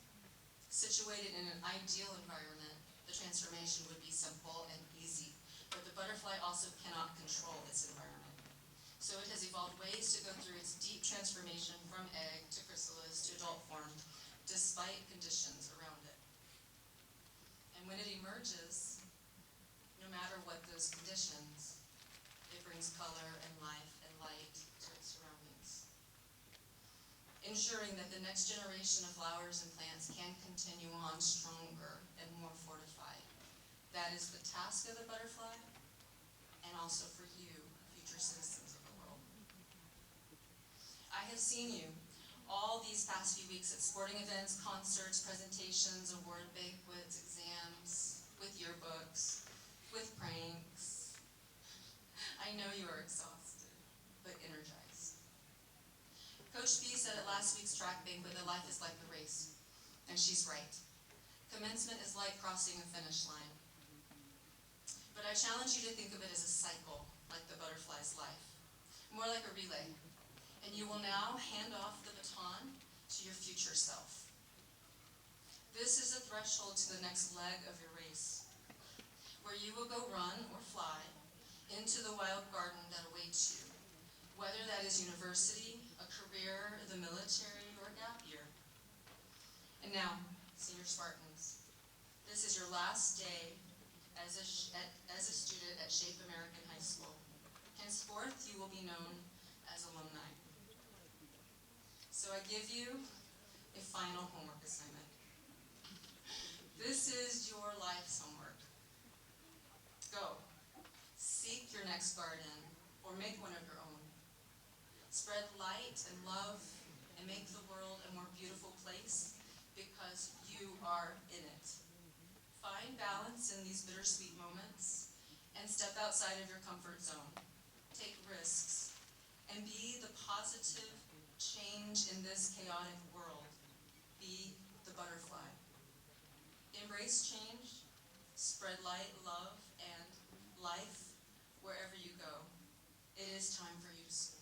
[SPEAKER 6] Situated in an ideal environment, the transformation would be simple and easy, but the butterfly also cannot control its environment. So it has evolved ways to go through its deep transformation from egg to chrysalis to adult form, despite conditions around it. And when it emerges, no matter what those conditions, it brings color and life and light to its surroundings, ensuring that the next generation of flowers and plants can continue on stronger and more fortified. That is the task of the butterfly, and also for you, future citizens of the world. I have seen you all these past few weeks at sporting events, concerts, presentations, award banquets, exams, with yearbooks, with pranks. I know you are exhausted, but energized. Coach B said at last week's track banquet that life is like a race, and she's right. Commencement is like crossing a finish line. But I challenge you to think of it as a cycle, like the butterfly's life, more like a relay. And you will now hand off the baton to your future self. This is a threshold to the next leg of your race, where you will go run or fly into the wild garden that awaits you, whether that is university, a career, the military, or a gap year. And now, senior Spartans, this is your last day as a student at Shape American High School. Henceforth, you will be known as alumni. So I give you a final homework assignment. This is your life's homework. Go. Seek your next garden, or make one of your own. Spread light and love, and make the world a more beautiful place, because you are in it. Find balance in these bittersweet moments, and step outside of your comfort zone. Take risks, and be the positive change in this chaotic world. Be the butterfly. Embrace change, spread light, love, and life wherever you go. It is time for you to soar.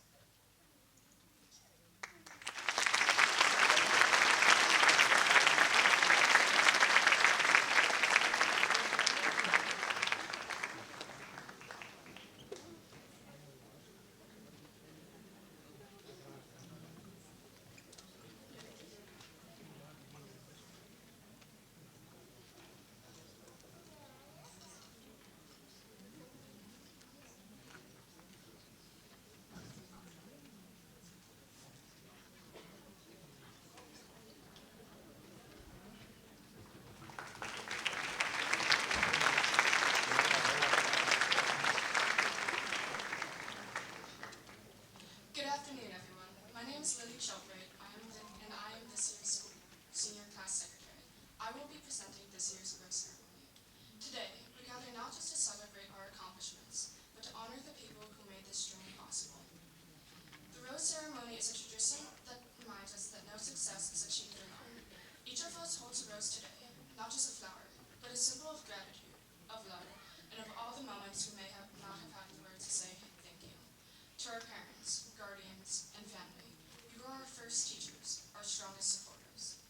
[SPEAKER 6] To our parents, guardians, and family, you are our first teachers, our strongest supporters,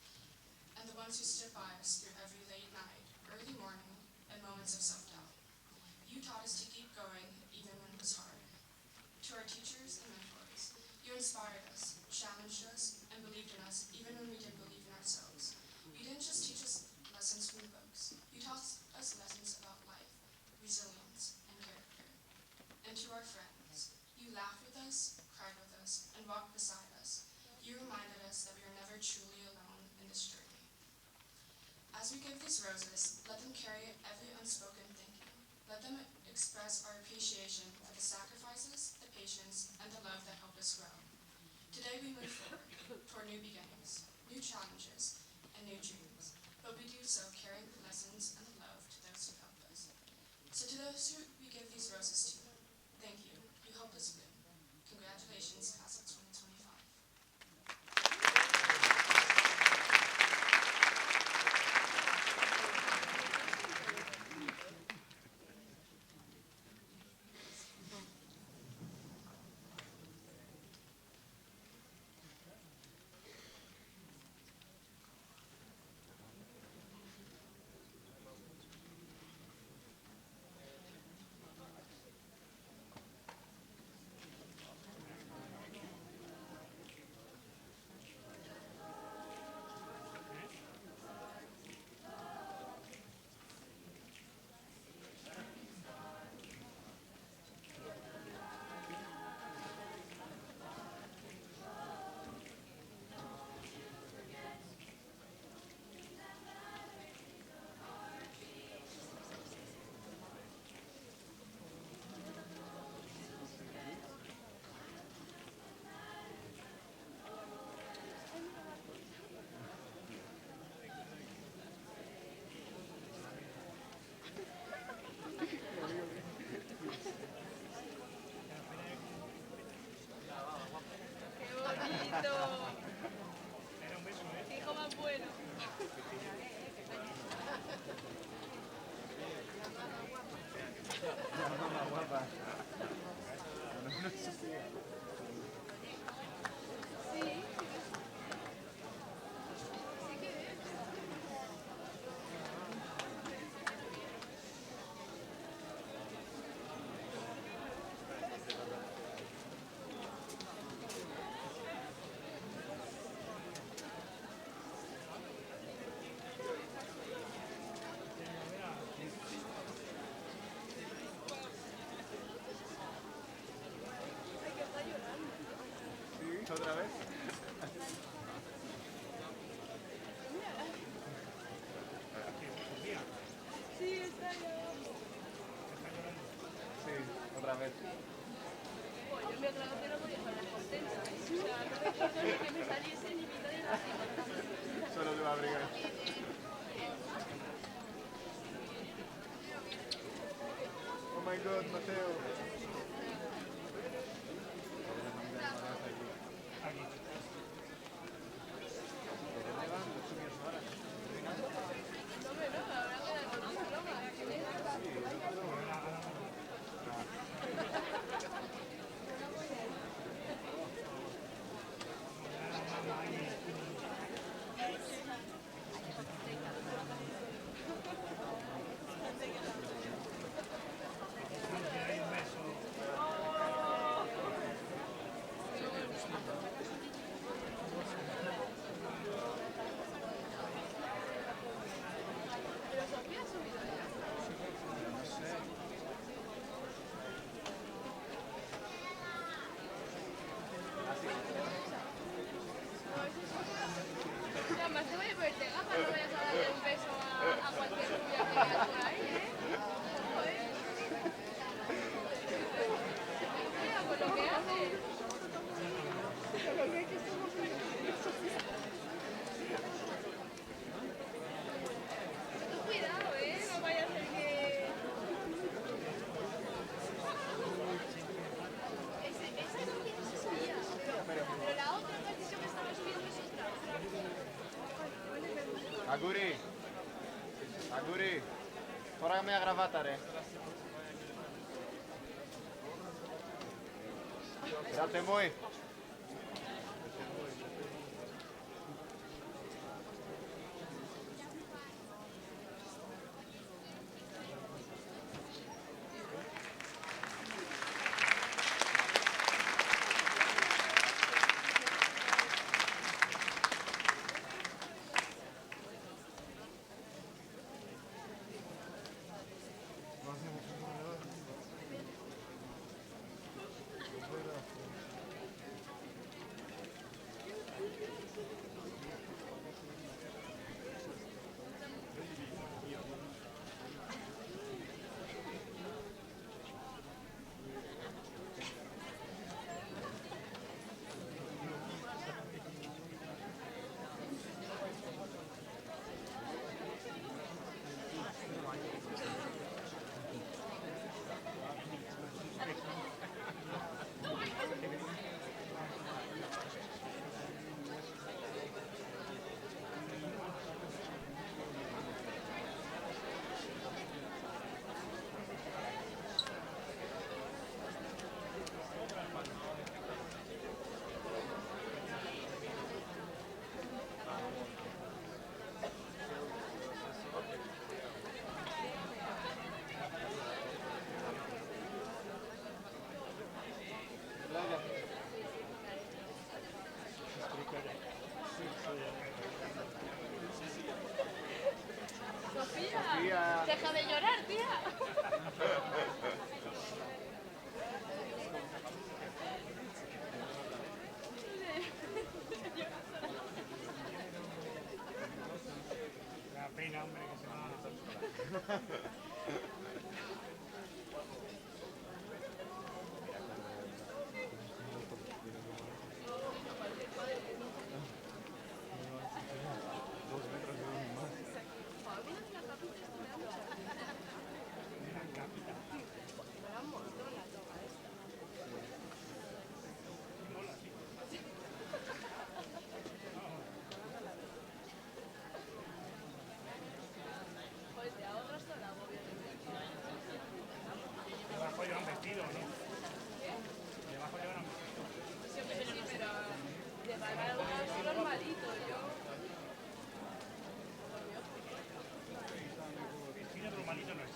[SPEAKER 6] and the ones who stood by us through every late night, early morning, and moments of self-doubt. You taught us to keep going even when it was hard. To our teachers and mentors, you inspired us, challenged us, and believed in us even when we didn't believe in ourselves. You didn't just teach us lessons from books. You taught us lessons about life, resilience, and character. And to our friends, you laughed with us, cried with us, and walked beside us. You reminded us that we are never truly alone in this journey. As we give these roses, let them carry every unspoken thinking. Let them express our appreciation for the sacrifices, the patience, and the love that helped us grow. Today we move forward toward new beginnings, new challenges, and new dreams. But we do so carrying the lessons and the love to those who helped us. So to those who we give these roses to, thank you. You helped us bloom. Congratulations, class of 2025.
[SPEAKER 3] Hijo más bueno.
[SPEAKER 4] Mamá guapa. No sé si... Sí, otra vez. ver.
[SPEAKER 3] Pues yo me aclaro que no podía estar contenta. O sea, no recuerdo ni que me saliese ni mitad de la cima.
[SPEAKER 4] Solo te va a abrigar. Oh my god, Mateo.
[SPEAKER 3] No, hombre, no, ahora queda con un diploma. Pero Sofía ha subido ya. Y además te voy a ponerte gafas, no vayas a darle un beso a cualquier rubia que veas por ahí, ¿eh? Joder. Cuidado con lo que haces. Tú cuidado, no vaya a ser que... Esa no se subía, pero la otra que has dicho que estaba subiendo es otra.
[SPEAKER 4] Aguri. Aguri. Fora a minha gravata, re. Grazie muy.
[SPEAKER 3] Sofía, deja de llorar, tía.
[SPEAKER 12] La pena, hombre, que se va. Debajo llevan vestido, ¿no? Debajo llevan vestido.
[SPEAKER 3] Sí, pero de pagar algo así normalito, yo...
[SPEAKER 12] Vestido normalito no es.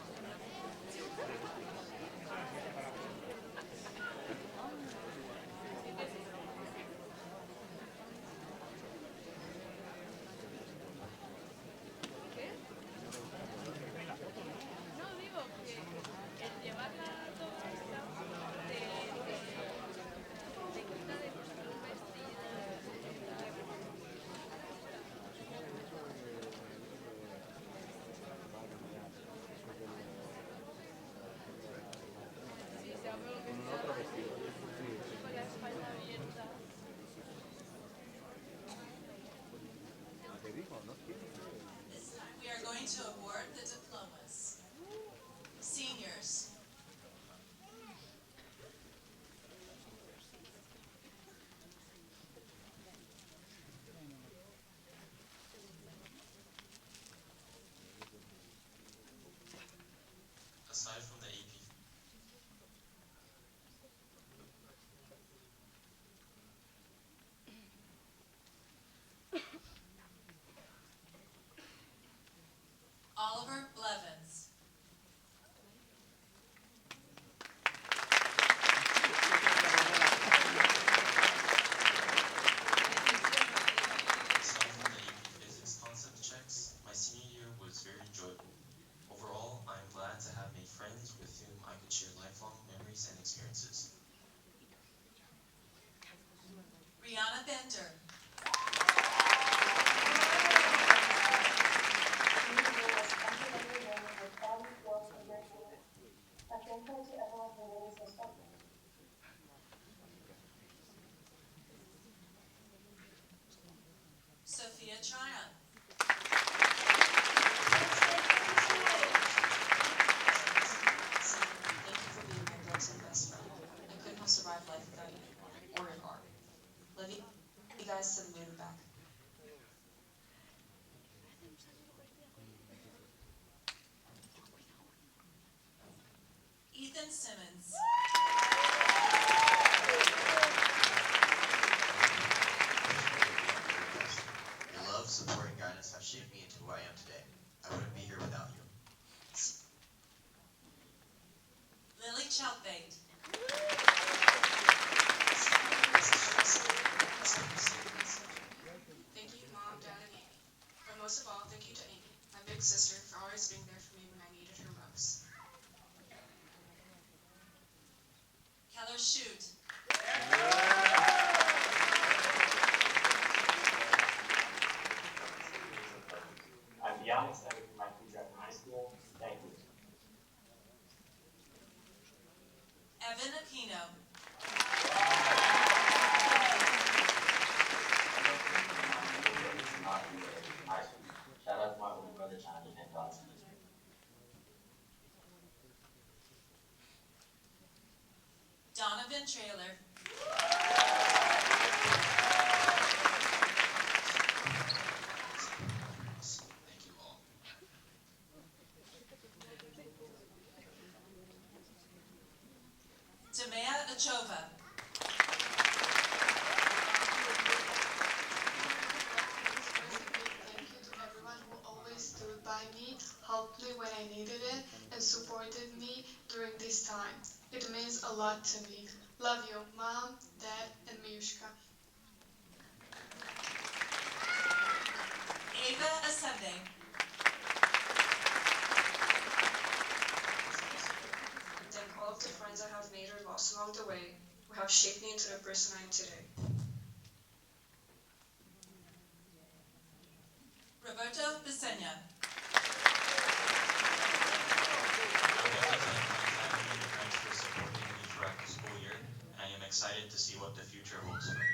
[SPEAKER 3] ¿Qué? No, digo que el llevarla todo esto te quita de un vestido
[SPEAKER 13] to award the diplomas. Seniors.
[SPEAKER 1] Aside from the AP
[SPEAKER 13] Oliver Blevins.
[SPEAKER 1] Aside from the AP Physics concept checks, my senior year was very enjoyable. Overall, I am glad to have made friends with whom I could share lifelong memories and experiences.
[SPEAKER 13] Rihanna Bender. Sophia Tryon.
[SPEAKER 6] Thank you for being my blessed best friend. I couldn't have survived life without you or your art. Love you guys to the moon and back.
[SPEAKER 13] Ethan Simmons.
[SPEAKER 9] Your love, support, and guidance have shaped me into who I am today. I wouldn't be here without you.
[SPEAKER 13] Lily Chalpate.
[SPEAKER 8] Thank you, Mom, Dad, and Amy. But most of all, thank you to Amy, my big sister, for always being there for me when I needed her most.
[SPEAKER 13] Keller Shute.
[SPEAKER 14] I'm beyond excited for my future in high school. Thank you.
[SPEAKER 13] Evan Aquino.
[SPEAKER 14] Shout out to my older brother, Jonathan, and Dawson.
[SPEAKER 13] Donovan Trailer.
[SPEAKER 1] Thank you all.
[SPEAKER 13] Demea Achova.
[SPEAKER 8] Thank you to everyone who always stood by me, helped me when I needed it, and supported me during this time. It means a lot to me. Love you, Mom, Dad, and Miyushka.
[SPEAKER 13] Ava Asende.
[SPEAKER 6] Thank all of the friends I have made or lost along the way, who have shaped me into the person I am today.
[SPEAKER 13] Roberto Bisenia.
[SPEAKER 1] For supporting me throughout the school year, and I am excited to see what the future holds for me.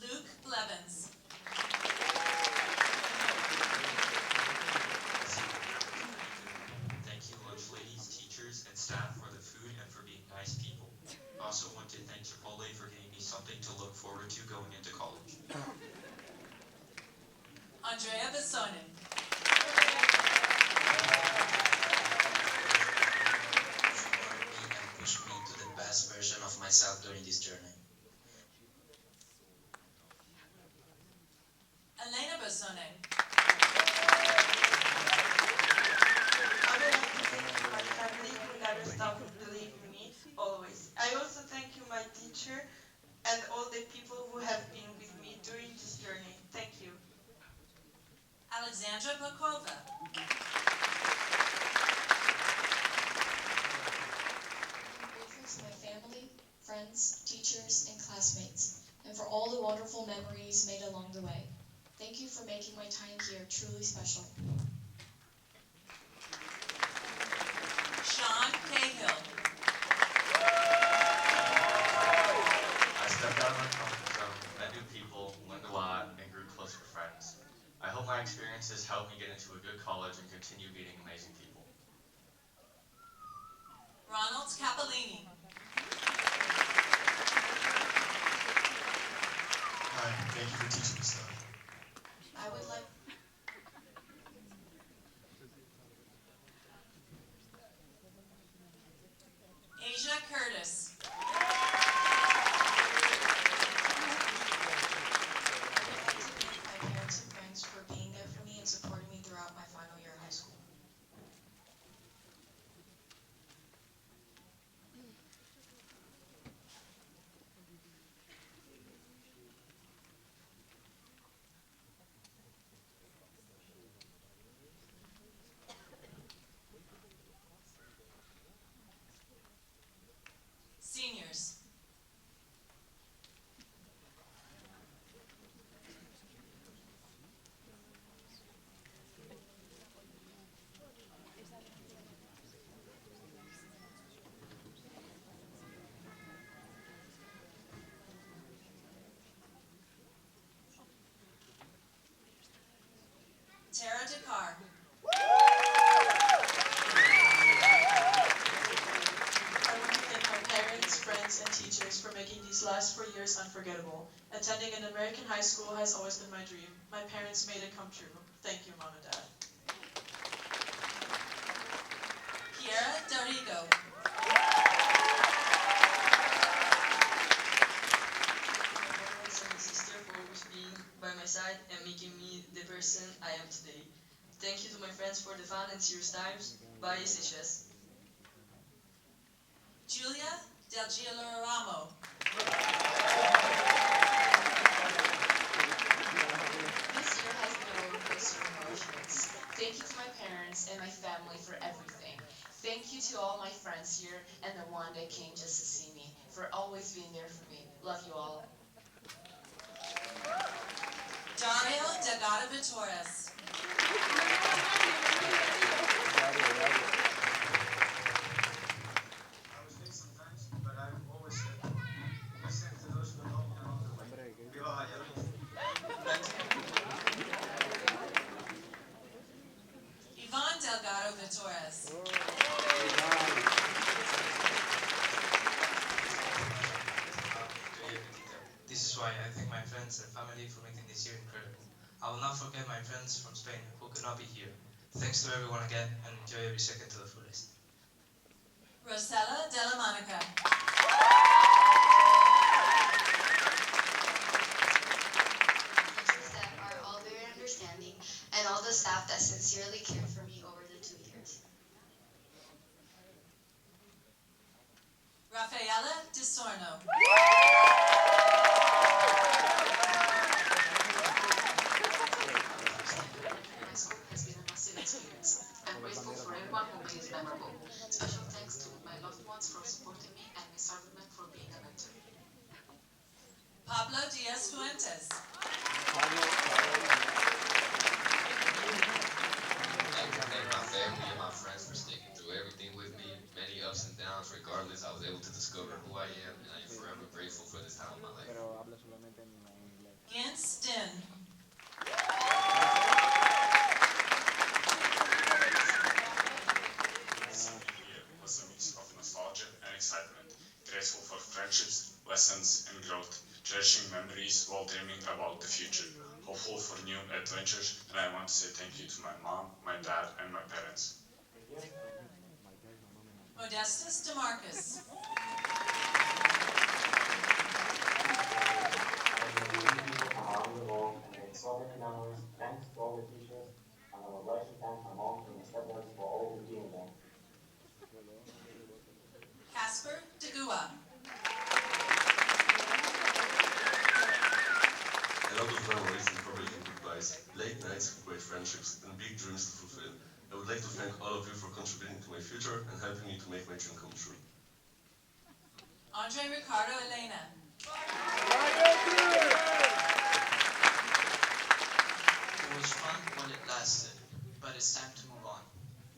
[SPEAKER 13] Luke Blevins.
[SPEAKER 1] Thank you, lunch ladies, teachers, and staff for the food and for being nice people. I also want to thank Chipotle for giving me something to look forward to going into college.
[SPEAKER 13] Andrea Bessonen.
[SPEAKER 9] And push me to the best version of myself during this journey.
[SPEAKER 13] Elena Bessonen.
[SPEAKER 15] I would like to thank you, my family, who never stopped believing in me, always. I also thank you, my teacher, and all the people who have been with me during this journey. Thank you.
[SPEAKER 13] Alexandra Bokova.
[SPEAKER 2] Grateful to my family, friends, teachers, and classmates, and for all the wonderful memories made along the way. Thank you for making my time here truly special.
[SPEAKER 13] Sean Cahill.
[SPEAKER 1] I stepped out of my comfort zone, met new people, learned a lot, and grew close with friends.
[SPEAKER 13] Ronald Capellini.
[SPEAKER 16] Hi, thank you for teaching me stuff.
[SPEAKER 17] I would like
[SPEAKER 13] Asia Curtis.
[SPEAKER 17] I would like to thank my parents and friends for being there for me and supporting me throughout my final year of high school.
[SPEAKER 13] Seniors. Tara Dakar.
[SPEAKER 8] I want to thank my parents, friends, and teachers for making these last 4 years unforgettable. Attending an American high school has always been my dream. My parents made it come true. Thank you, Mom and Dad.
[SPEAKER 13] Kiera Dorigo.
[SPEAKER 18] My brothers and sister for always being by my side and making me the person I am today. Thank you to my friends for the fun and serious times. Bye, Seychelles.
[SPEAKER 13] Julia Del Girolamo.
[SPEAKER 19] This year has been a roller coaster of emotions. Thank you to my parents and my family for everything. Thank you to all my friends here and the one that came just to see me, for always being there for me. Love you all.
[SPEAKER 13] Dario Delgado Vitores.
[SPEAKER 20] I was late sometimes, but I always said, listen to those who help me along the way. Viva Valladolid.
[SPEAKER 13] Yvonne Delgado Vitores.
[SPEAKER 21] This is why I thank my friends and family for making this year incredible. I will not forget my friends from Spain who could not be here. Thanks to everyone again, and enjoy every second to the fullest.
[SPEAKER 13] Rosella Della Monica.
[SPEAKER 19] Teachers that are all very understanding, and all the staff that sincerely cared for me over the 2 years.
[SPEAKER 13] Rafaela DiSorno.
[SPEAKER 19] High school has been a massive experience. I'm grateful for everyone who made it memorable. Special thanks to my loved ones for supporting me and Miss Arderman for being a mentor.
[SPEAKER 13] Pablo Diaz Fuentes.
[SPEAKER 22] I'd like to thank my family and my friends for sticking through everything with me, many ups and downs. Regardless, I was able to discover who I am, and I am forever grateful for this time in my life.
[SPEAKER 13] Gint Stin.
[SPEAKER 23] Year was a mix of nostalgia and excitement, grateful for friendships, lessons, and growth, cherishing memories while dreaming about the future, hopeful for new adventures, and I want to say thank you to my mom, my dad, and my parents.
[SPEAKER 13] Modestus DeMarcus.
[SPEAKER 14] So many memories, thanks to all the teachers, and I would like to thank my mom and my stepdad for always being there.
[SPEAKER 13] Casper DeGua.
[SPEAKER 22] A lot of memories and probably goodbyes, late nights with great friendships, and big dreams to fulfill. I would like to thank all of you for contributing to my future and helping me to make my dream come true.
[SPEAKER 13] Andre Ricardo Elena.
[SPEAKER 24] It was fun while it lasted, but it's time to move on.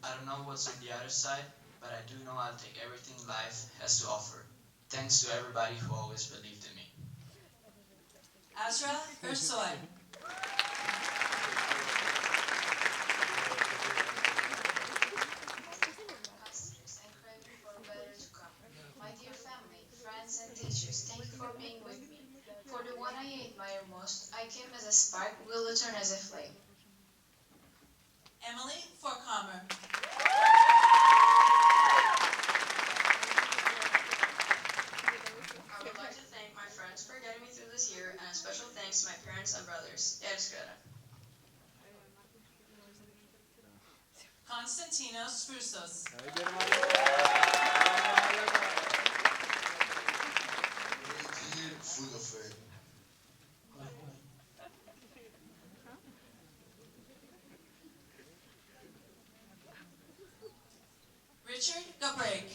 [SPEAKER 24] I don't know what's on the other side, but I do know I'll take everything life has to offer. Thanks to everybody who always believed in me.
[SPEAKER 13] Azra Ursoy.
[SPEAKER 19] Past years, I'm craving for a better
[SPEAKER 17] a spark will return as a flame.
[SPEAKER 13] Emily Forkamer.
[SPEAKER 18] I would like to thank my friends for getting me through this year, and a special thanks to my parents and brothers. Greta.
[SPEAKER 13] Konstantinos Frusos.
[SPEAKER 16] Full of faith.
[SPEAKER 13] Richard Gabrek.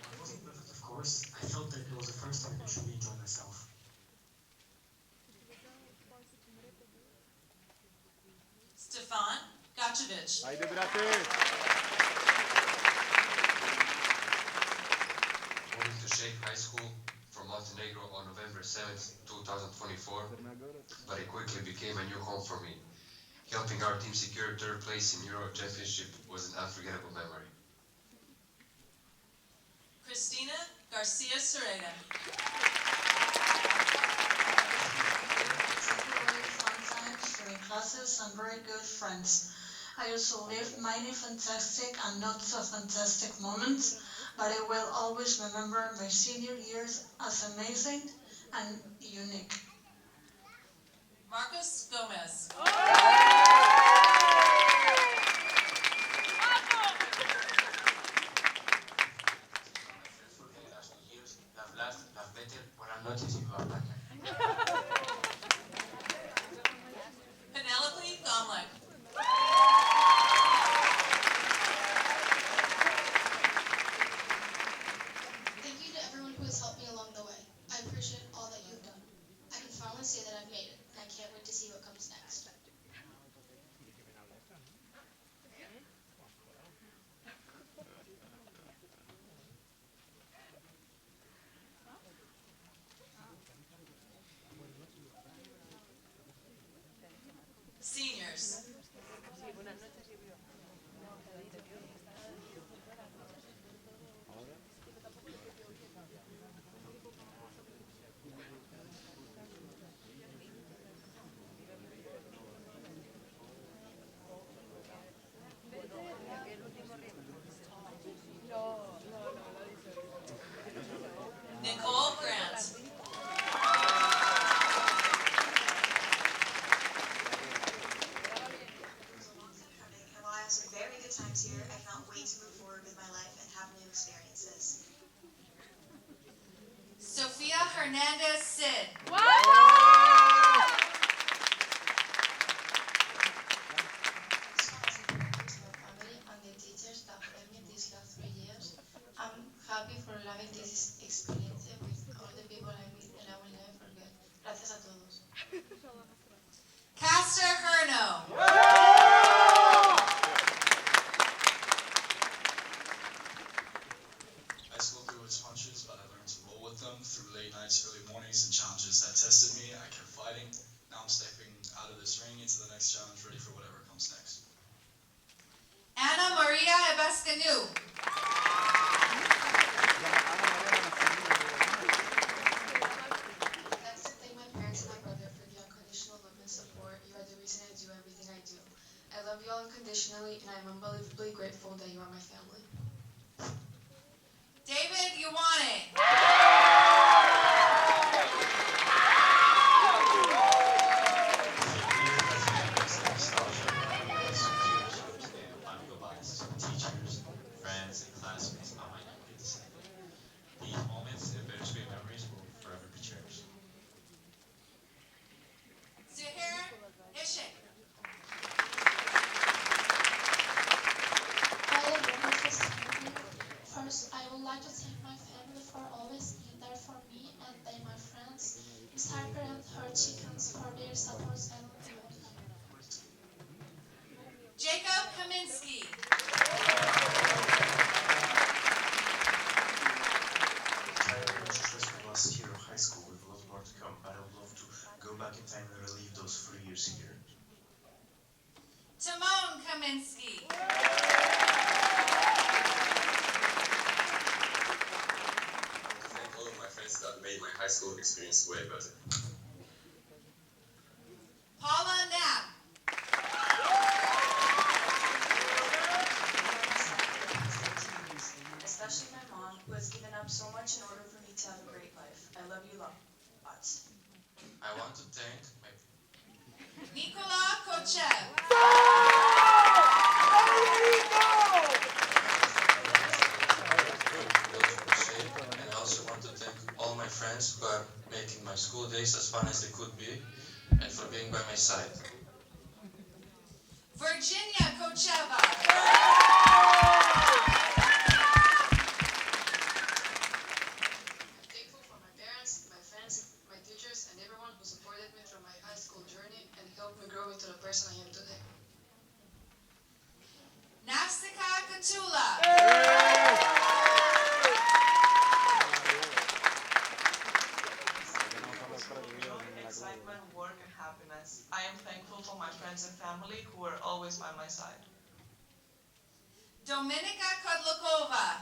[SPEAKER 20] It wasn't perfect, of course. I felt that it was the first time I could truly enjoy myself.
[SPEAKER 13] Stefan Gacevich.
[SPEAKER 4] Ajde, brate!
[SPEAKER 22] Moving to Sheikh High School from Montenegro on November 7th, 2024, but it quickly became a new home for me. Helping our team secure third place in Euro Championship was an unforgettable memory.
[SPEAKER 13] Christina Garcia Sereda.
[SPEAKER 5] Fun times, during classes, and very good friends. I also lived many fantastic and not so fantastic moments, but I will always remember my senior years as amazing and unique.
[SPEAKER 13] Marcos Gomez. Penelope Gomlek.
[SPEAKER 2] Thank you to everyone who has helped me along the way. I appreciate all that you've done. I can finally say that I've made it, and I can't wait to see what comes next.
[SPEAKER 13] Seniors. Nicole Grant.
[SPEAKER 17] And while I have some very good times here, I cannot wait to move forward with my life and have new experiences.
[SPEAKER 13] Sofia Hernandez Sid.
[SPEAKER 17] Family and the teachers that helped me these last 3 years. I'm happy for having this experience with all the people I meet and I will never forget. Gracias a todos.
[SPEAKER 13] Caster Herno.
[SPEAKER 7] High school threw its punches, but I learned to roll with them through late nights, early mornings, and challenges that tested me. I kept fighting. Now I'm stepping out of this ring into the next challenge, ready for whatever comes next.
[SPEAKER 13] Ana Maria Ebescanu.
[SPEAKER 17] I'd like to thank my parents and my brother for the unconditional love and support. You are the reason I do everything I do. I love you all unconditionally, and I'm unbelievably grateful that you are my family.
[SPEAKER 13] David, you want it.
[SPEAKER 21] Teachers, friends, and classmates are my memories. These moments and bittersweet memories will forever be cherished.
[SPEAKER 13] Zahir Ishik.
[SPEAKER 2] Hi everyone, first I would like to thank my family for always being there for me and thank my friends, Miss Harper and her chickens for their support and love.
[SPEAKER 13] Jacob Kaminsky.
[SPEAKER 20] Last year of high school with a lot more to come, but I would love to go back in time and relive those 3 years here.
[SPEAKER 13] Timon Kaminsky.
[SPEAKER 21] Thank all
[SPEAKER 22] high school experience way better.
[SPEAKER 13] Paula Knapp.
[SPEAKER 3] Especially my mom, who has given up so much in order for me to have a great life. I love you lots.
[SPEAKER 24] I want to thank my
[SPEAKER 13] Nicola Kochev.
[SPEAKER 24] and I also want to thank all my friends who are making my school days as fun as they could be and for being by my side.
[SPEAKER 13] Virginia Kocheva.
[SPEAKER 10] Thankful for my parents, my friends, my teachers, and everyone who supported me through my high school journey and helped me grow into the person I am today.
[SPEAKER 13] Nafsika Katula.
[SPEAKER 11] Excitement, work, and happiness. I am thankful for my friends and family who were always by my side.
[SPEAKER 13] Dominika Kodlakova.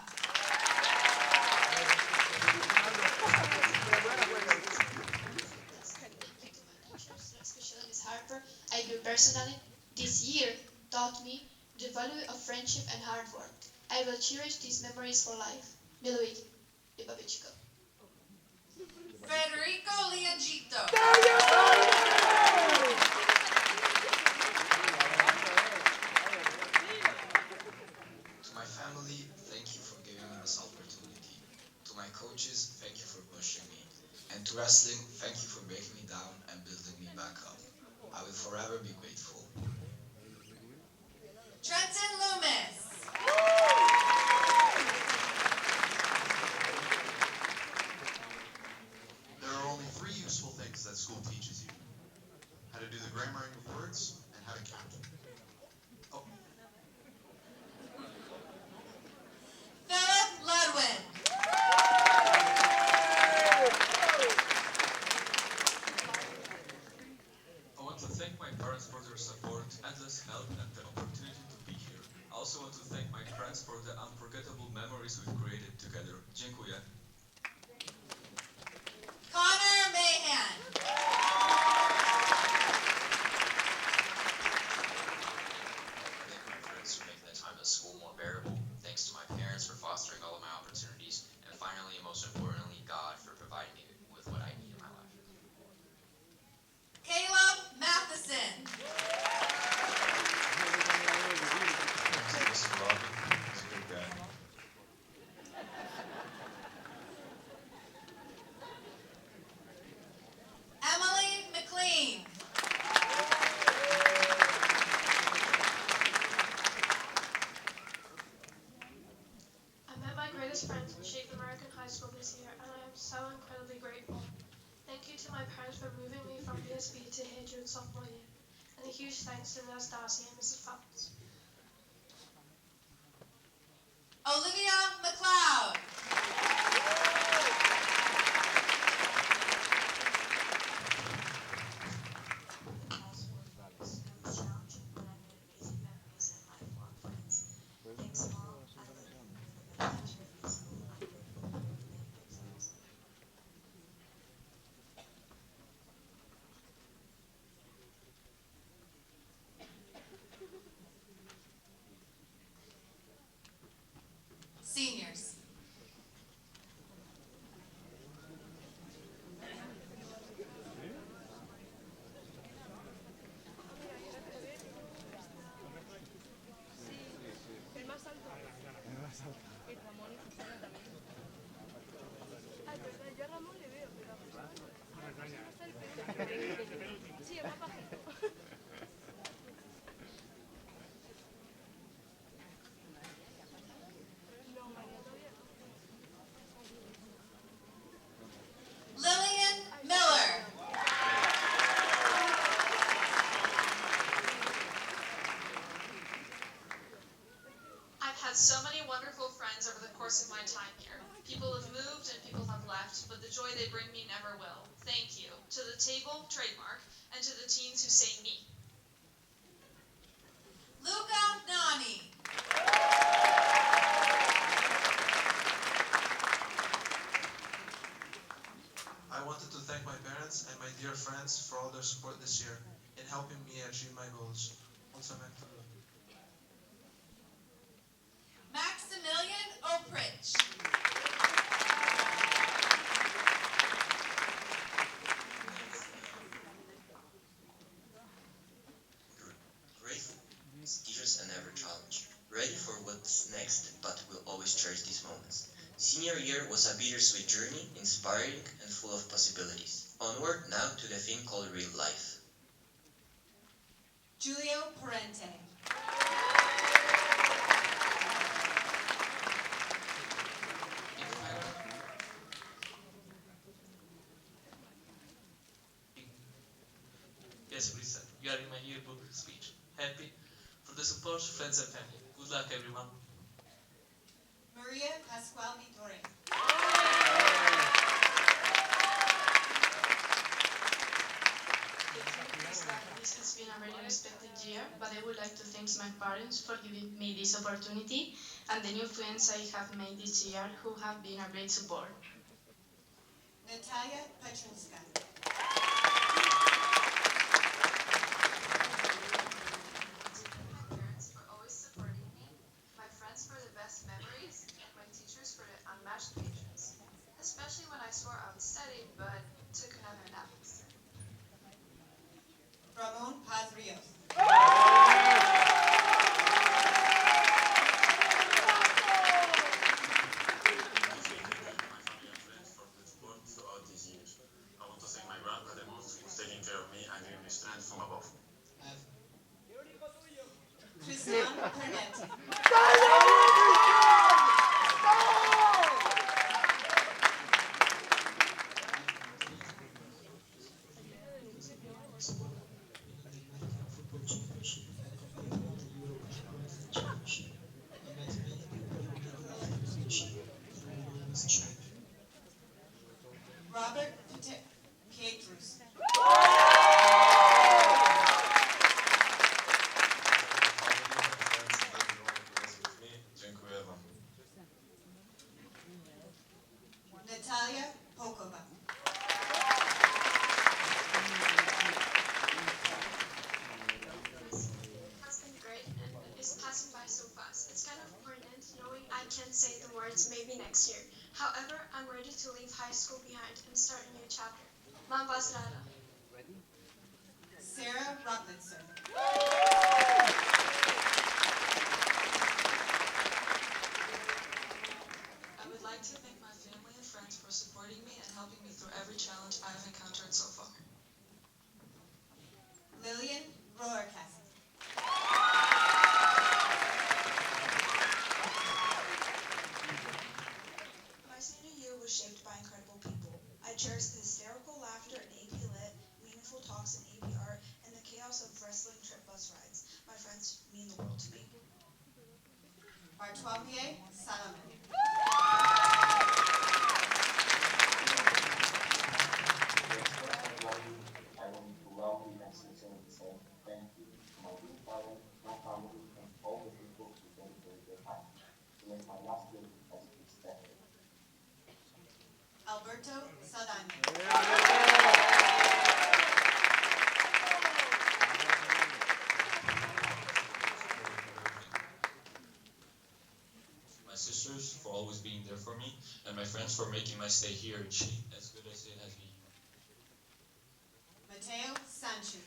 [SPEAKER 17] Especially Ms. Harper, I grew personally. This year taught me the value of friendship and hard work. I will cherish these memories for life. Miluji, Libabichko.
[SPEAKER 13] Federico Liangito.
[SPEAKER 24] To my family, thank you for giving me this opportunity. To my coaches, thank you for pushing me. And to wrestling, thank you for breaking me down and building me back up. I will forever be grateful.
[SPEAKER 13] Trenton Loomis.
[SPEAKER 16] There are only 3 useful things that school teaches you. How to do the grammaring of words and how to count. Oh,
[SPEAKER 13] Philip Ludwin.
[SPEAKER 12] I want to thank my parents for their support, endless help, and the opportunity to be here. I also want to thank my friends for the unforgettable memories we've created together. Dziękuję.
[SPEAKER 13] Connor Mahan.
[SPEAKER 25] Thank my friends for making the time at school more bearable. Thanks to my parents for fostering all of my opportunities. And finally, and most importantly, God for providing me with what I need in my life.
[SPEAKER 13] Caleb Matheson.
[SPEAKER 16] Mr. Robin, he's a good guy.
[SPEAKER 13] Emily McLean.
[SPEAKER 10] I met my greatest friends in Shape American High School this year, and I am so incredibly grateful. Thank you to my parents for moving me from BSB to Hedgewood sophomore year, and a huge thanks to Ms. Darcy and Mrs. Fox.
[SPEAKER 13] Olivia McLeod. Seniors. Lillian Miller.
[SPEAKER 26] I've had so many wonderful friends over the course of my time here. People have moved and people have left, but the joy they bring me never will. Thank you. To the table, trademark, and to the teens who say me.
[SPEAKER 13] Luca Nani.
[SPEAKER 16] I
[SPEAKER 1] what's next, but we'll always cherish these moments. Senior year was a bittersweet journey, inspiring and full of possibilities. Onward now to the thing called real life.
[SPEAKER 13] Julio Parente.
[SPEAKER 6] Yes, Brisa, you are in my yearbook speech. Happy for the support, friends and family. Good luck, everyone.
[SPEAKER 13] Maria Pascual Vitore.
[SPEAKER 8] This has been a very unexpected year, but I would like to thank my parents for giving me this opportunity and the new friends I have made this year who have been a great support.
[SPEAKER 13] Natalia Petruska.
[SPEAKER 9] For always supporting me, my friends for the best memories, and my teachers for the unmatched patience. Especially when I swore I would study, but took another nap instead.
[SPEAKER 13] Ramon Paz Rios.
[SPEAKER 15] Throughout these years. I want to thank my grandpa the most who's taking care of me and giving me strength from above.
[SPEAKER 13] Christian Pernetti. Robert Pietrus. Natalia Pokova.
[SPEAKER 9] Has been great and is passing by so fast. It's kind of poignant knowing I can't say the words maybe next year. However, I'm ready to leave high school behind and start a new chapter. Mam was rada.
[SPEAKER 13] Sarah Roblitzer.
[SPEAKER 23] I would like to thank my family and friends for supporting me and helping me through every challenge I have encountered so far.
[SPEAKER 13] Lillian Rohrkast.
[SPEAKER 27] My senior year was shaped by incredible people. I cherish the hysterical laughter in AP Lit, meaningful talks in AP Art, and the chaos of wrestling trip bus rides. My friends mean the world to me.
[SPEAKER 13] Bartolomé Salomon.
[SPEAKER 14] I want to loudly and sincerely say thank you to my dear parents, my family, and all the people who dedicated their time to make my last year with us special.
[SPEAKER 13] Alberto Saldana.
[SPEAKER 28] My sisters for always being there for me, and my friends for making my stay here in shape as good as it has been.
[SPEAKER 13] Mateo Sanchu.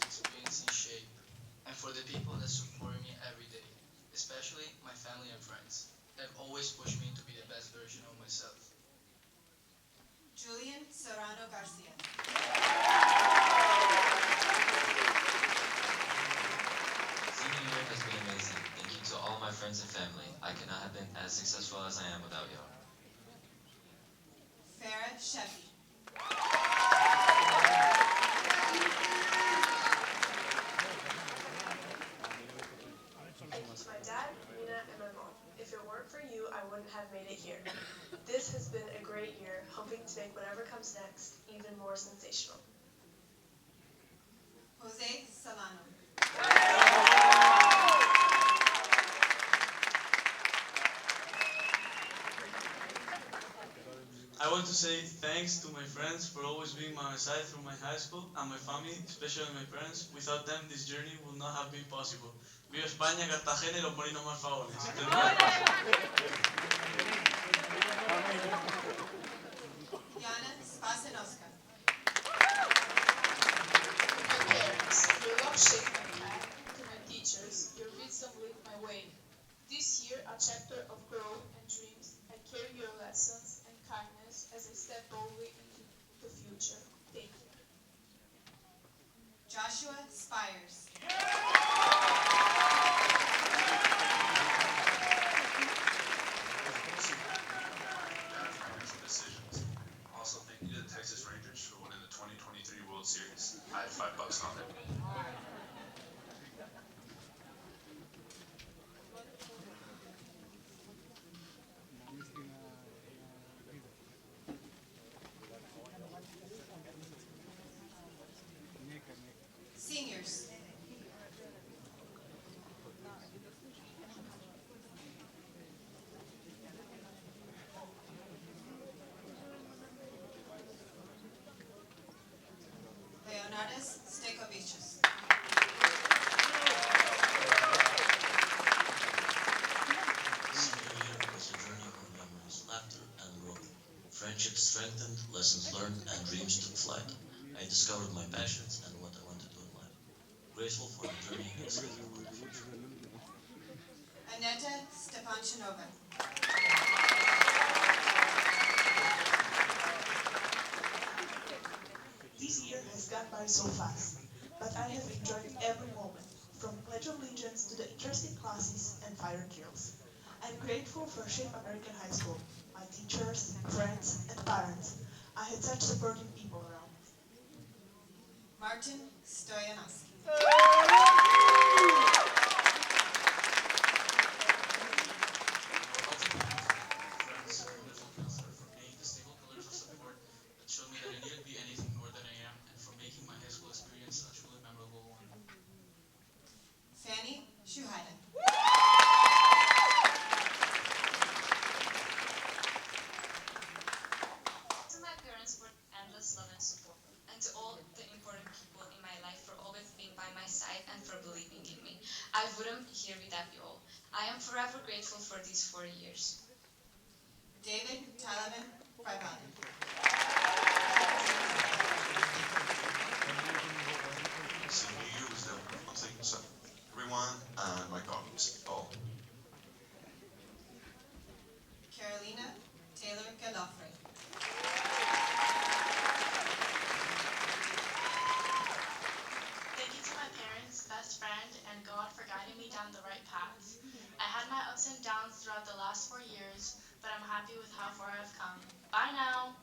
[SPEAKER 24] Experience in shape, and for the people that support me every day, especially my family and friends. They've always pushed me to be the best version of myself.
[SPEAKER 13] Julian Serrano Garcia.
[SPEAKER 25] Senior year has been amazing. Thank you to all my friends and family. I could not have been as successful as I am without y'all.
[SPEAKER 13] Farah Sheffy.
[SPEAKER 9] Thank you to my dad, Nina, and my mom. If it weren't for you, I wouldn't have made it here. This has been a great year, hoping to make whatever comes next even more sensational.
[SPEAKER 13] Jose Solano.
[SPEAKER 6] I want to say thanks to my friends for always being by my side through my high school and my family, especially my parents. Without them, this journey would not have been possible. Viva España, Cartagena y los molinos más famosos.
[SPEAKER 13] Yana Spasanowska. Inspires.
[SPEAKER 15] Financial decisions. Also, thank you to the Texas Rangers for winning the 2023 World Series. I had $5 on it.
[SPEAKER 13] Seniors. Leonidas Stekovicius.
[SPEAKER 2] Senior year was a journey of memories, laughter, and growth. Friendships strengthened, lessons learned, and dreams took flight. I discovered my passions and what I want to do in life. Grateful for the journey and excited for the future.
[SPEAKER 13] Aneta Stepanchanova.
[SPEAKER 4] This year has gone by so fast, but I have enjoyed every moment, from Pledge of Allegiance to the interesting classes and fire drills. I'm grateful for Shape American High School, my teachers, friends, and parents. I had such supporting people around me.
[SPEAKER 13] Martin Stoyanovsky.
[SPEAKER 6] Friends, wonderful counselor, for being the stable pillars of support that showed me that I needn't be anything more than I am, and for making my high school experience a truly memorable one.
[SPEAKER 13] Fanny Shuhaida.
[SPEAKER 26] To my parents for endless love and support, and to all the important people in my life for always being by my side and for believing in me. I wouldn't be here without you all. I am forever grateful for these 4 years.
[SPEAKER 13] David Talaman Private.
[SPEAKER 16] Senior year was the wonderful thing. So, everyone and my colleagues, all.
[SPEAKER 13] Carolina Taylor Godofrey.
[SPEAKER 8] Thank you to my parents, best friend, and God for guiding me down the right path. I had my ups and downs throughout the last 4 years, but I'm happy with how far I've come. Bye now!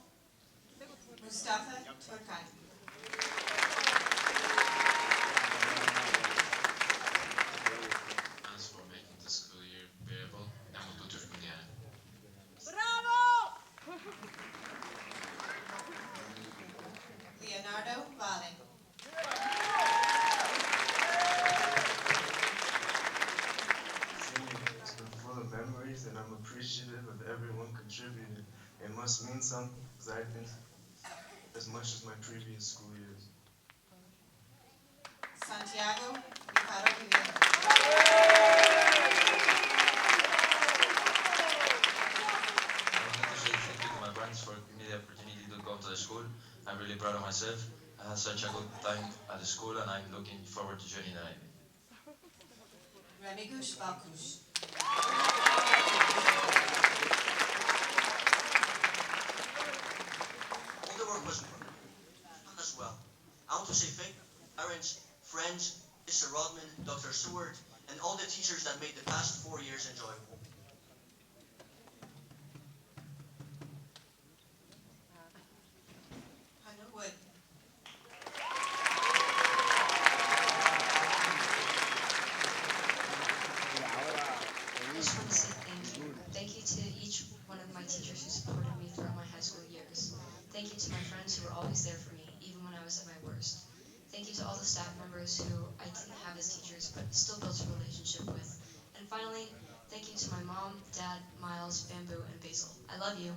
[SPEAKER 13] Mustafa Turkay.
[SPEAKER 25] Thanks for making the school year bearable. Ne mutlu Türk'üm diyene.
[SPEAKER 13] Leonardo Vale.
[SPEAKER 5] It's been full of memories, and I'm appreciative of everyone contributing. It must mean something, because I think as much as my previous school years.
[SPEAKER 13] Santiago Picaro Rivera.
[SPEAKER 7] I wanted to say thank you to my parents for giving me the opportunity to go to the school. I'm really proud of myself. I had such a good time at the school, and I'm looking forward to joining the Navy.
[SPEAKER 13] Remigush Balkush.
[SPEAKER 2] All the work wasn't perfect. Not as well. I want to say thank parents, friends, Mr. Rodman, Dr. Seward, and all the teachers that made the past 4 years enjoyable.
[SPEAKER 13] Hannah Wood.
[SPEAKER 18] I just want to say thank you. Thank you to each one of my teachers who supported me throughout my high school years. Thank you to my friends who were always there for me, even when I was at my worst. Thank you to all the staff members who I didn't have as teachers, but still built a relationship with. And finally, thank you to my mom, dad, Miles, Bamboo, and Basil. I love you.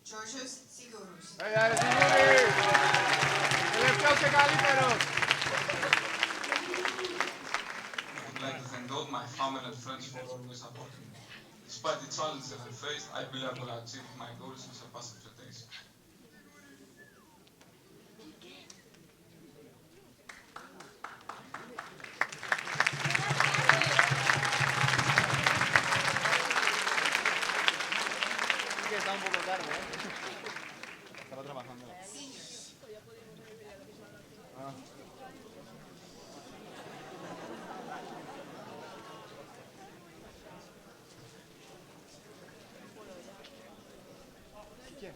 [SPEAKER 13] Georgios Sigurus.
[SPEAKER 19] I'd like to thank all my family and friends for always supporting me. Despite the challenges I faced, I believe I will achieve my goals and surpass expectations.
[SPEAKER 20] Está un poco tarde, Estaba trabajando.
[SPEAKER 13] Seniors.
[SPEAKER 20] Ah.
[SPEAKER 1] Okay,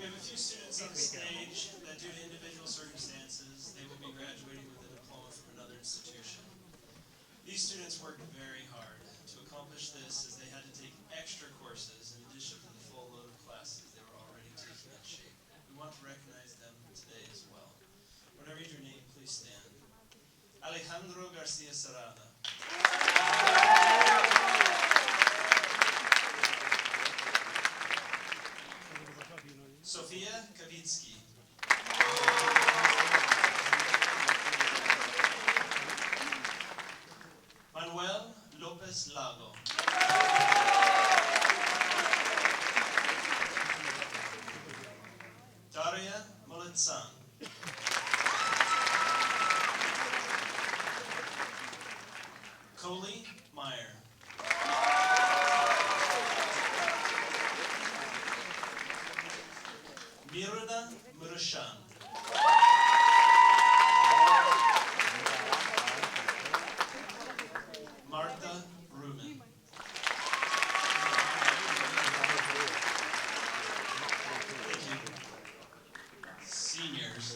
[SPEAKER 1] we have a few students on the stage that due to individual circumstances, they will be graduating with a diploma from another institution. These students worked very hard to accomplish this as they had to take extra courses in addition to the full load of classes they were already taking at SHAPE. We want to recognize them today as well. When I read your name, please stand. Alejandro Garcia Serrada. Sofia Kavitsky. Manuel Lopez Lago. Daria Molitsan. Coley Meyer. Miruna Murashan. Martha Rumen. Thank you. Seniors.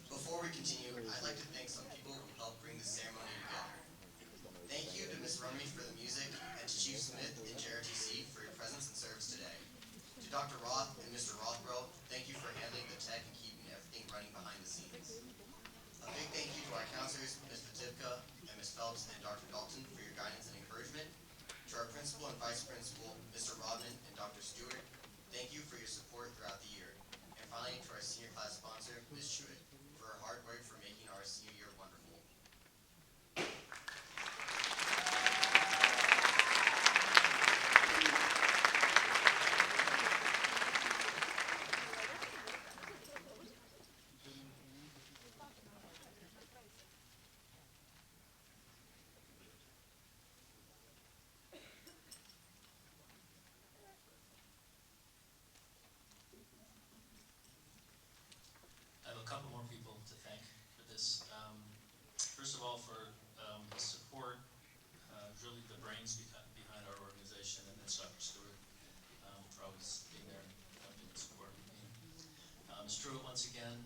[SPEAKER 3] Before we continue, I'd like to thank some people who helped bring this ceremony together. Thank you to Ms. Rumney for the music, and to Chief Smith and JRTC for your presence and service today. To Dr. Roth and Mr. Rothbro, thank you for handling the tech and keeping everything running behind the scenes. A big thank you to our counselors, Ms. Fativka and Ms. Phelps and Dr. Dalton for your guidance and encouragement. To our principal and vice principal, Mr. Rodman and Dr. Stewart, thank you for your support throughout the year. And finally, to our senior class sponsor, Ms. Schuett, for her hard work for making our senior year wonderful.
[SPEAKER 1] I have a couple more people to thank for this. First of all, for the support, really the brains behind our organization, and that's Dr. Stewart, for always being there and helping and supporting me. Ms. Truitt, once again,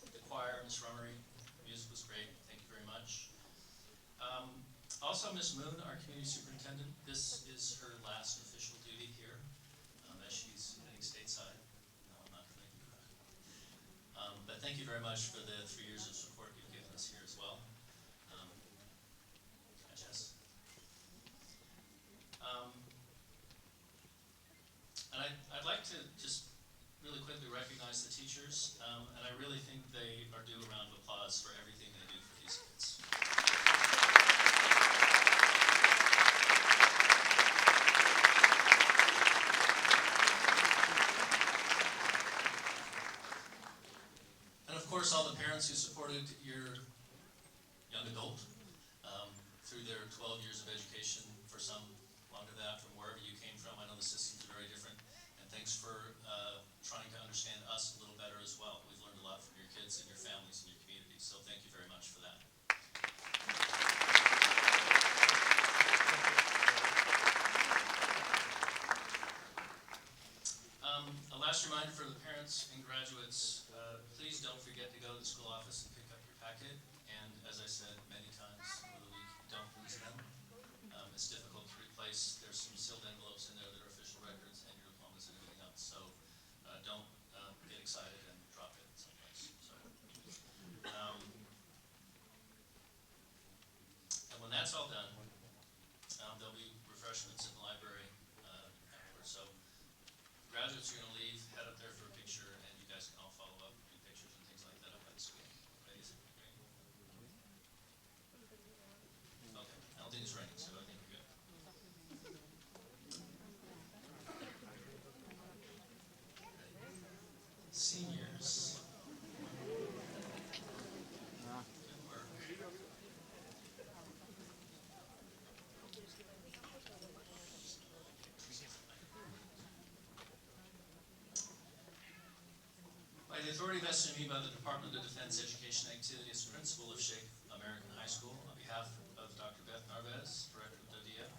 [SPEAKER 1] the choir, Ms. Rummery, music was great. Thank you very much. Also, Ms. Moon, our community superintendent, this is her last official duty here, as she's heading stateside. No, I'm not going to make you cry. But thank you very much for the 3 years of support you've given us here as well. Jess. And I'd like to just really quickly recognize the teachers, and I really think they are due a round of applause for everything they do for these kids. And of course, all the parents who supported your young adult through their 12 years of education, for some longer than that, from wherever you came from. I know the systems are very different, and thanks for trying to understand us a little better as well. We've learned a lot from your kids and your families and your communities, so thank you very much for that. A last reminder for the parents and graduates, please don't forget to go to the school office and pick up your packet. And as I said many times over the week, don't lose them. It's difficult to replace. There's some sealed envelopes in there that are official records and your diplomas and everything else. So don't get excited and drop it someplace. So, and when that's all done, there'll be refreshments in the library afterwards. So graduates are going to leave, head up there for a picture, and you guys can all follow up, do pictures and things like that up by the school. Okay, is it great? Okay, I don't think it's raining, so I think we're good. authority vested in me by the Department of Defense Education Activity as principal of Shape American High School, on behalf of Dr. Beth Narvez, Director of DODIA,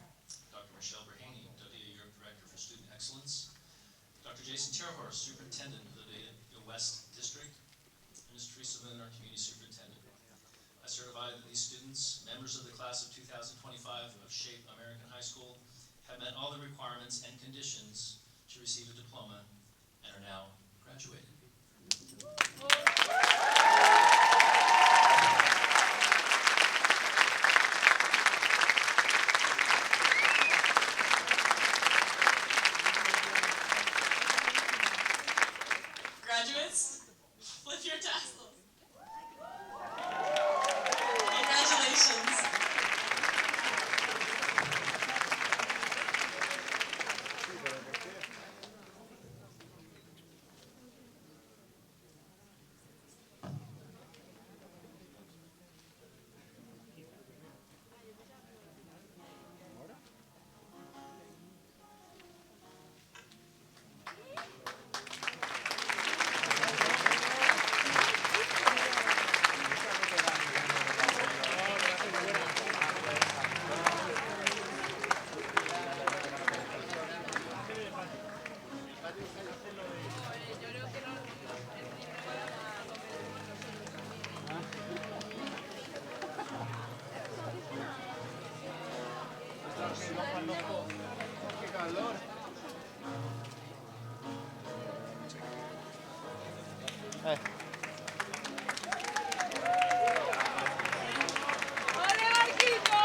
[SPEAKER 1] Dr. Michelle Berhaney, DODIA Europe Director for Student Excellence, Dr. Jason Terhorst, Superintendent of the DODIA West District, and Ms. Teresa Moon, our Community Superintendent. I certify that these students, members of the class of 2025 of Shape American High School, have met all the requirements and conditions to receive a diploma and are now graduated.
[SPEAKER 26] Graduates, flip your tassels. Congratulations.
[SPEAKER 20] Qué calor. ¡Ole, Marquito!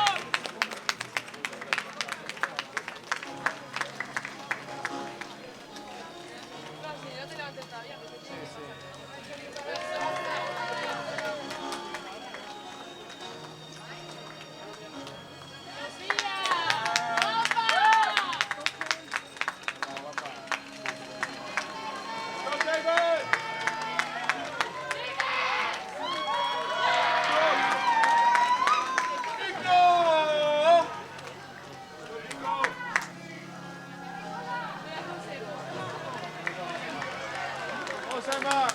[SPEAKER 20] No, si no te levantes todavía. Sí, sí. Vamos, Emma.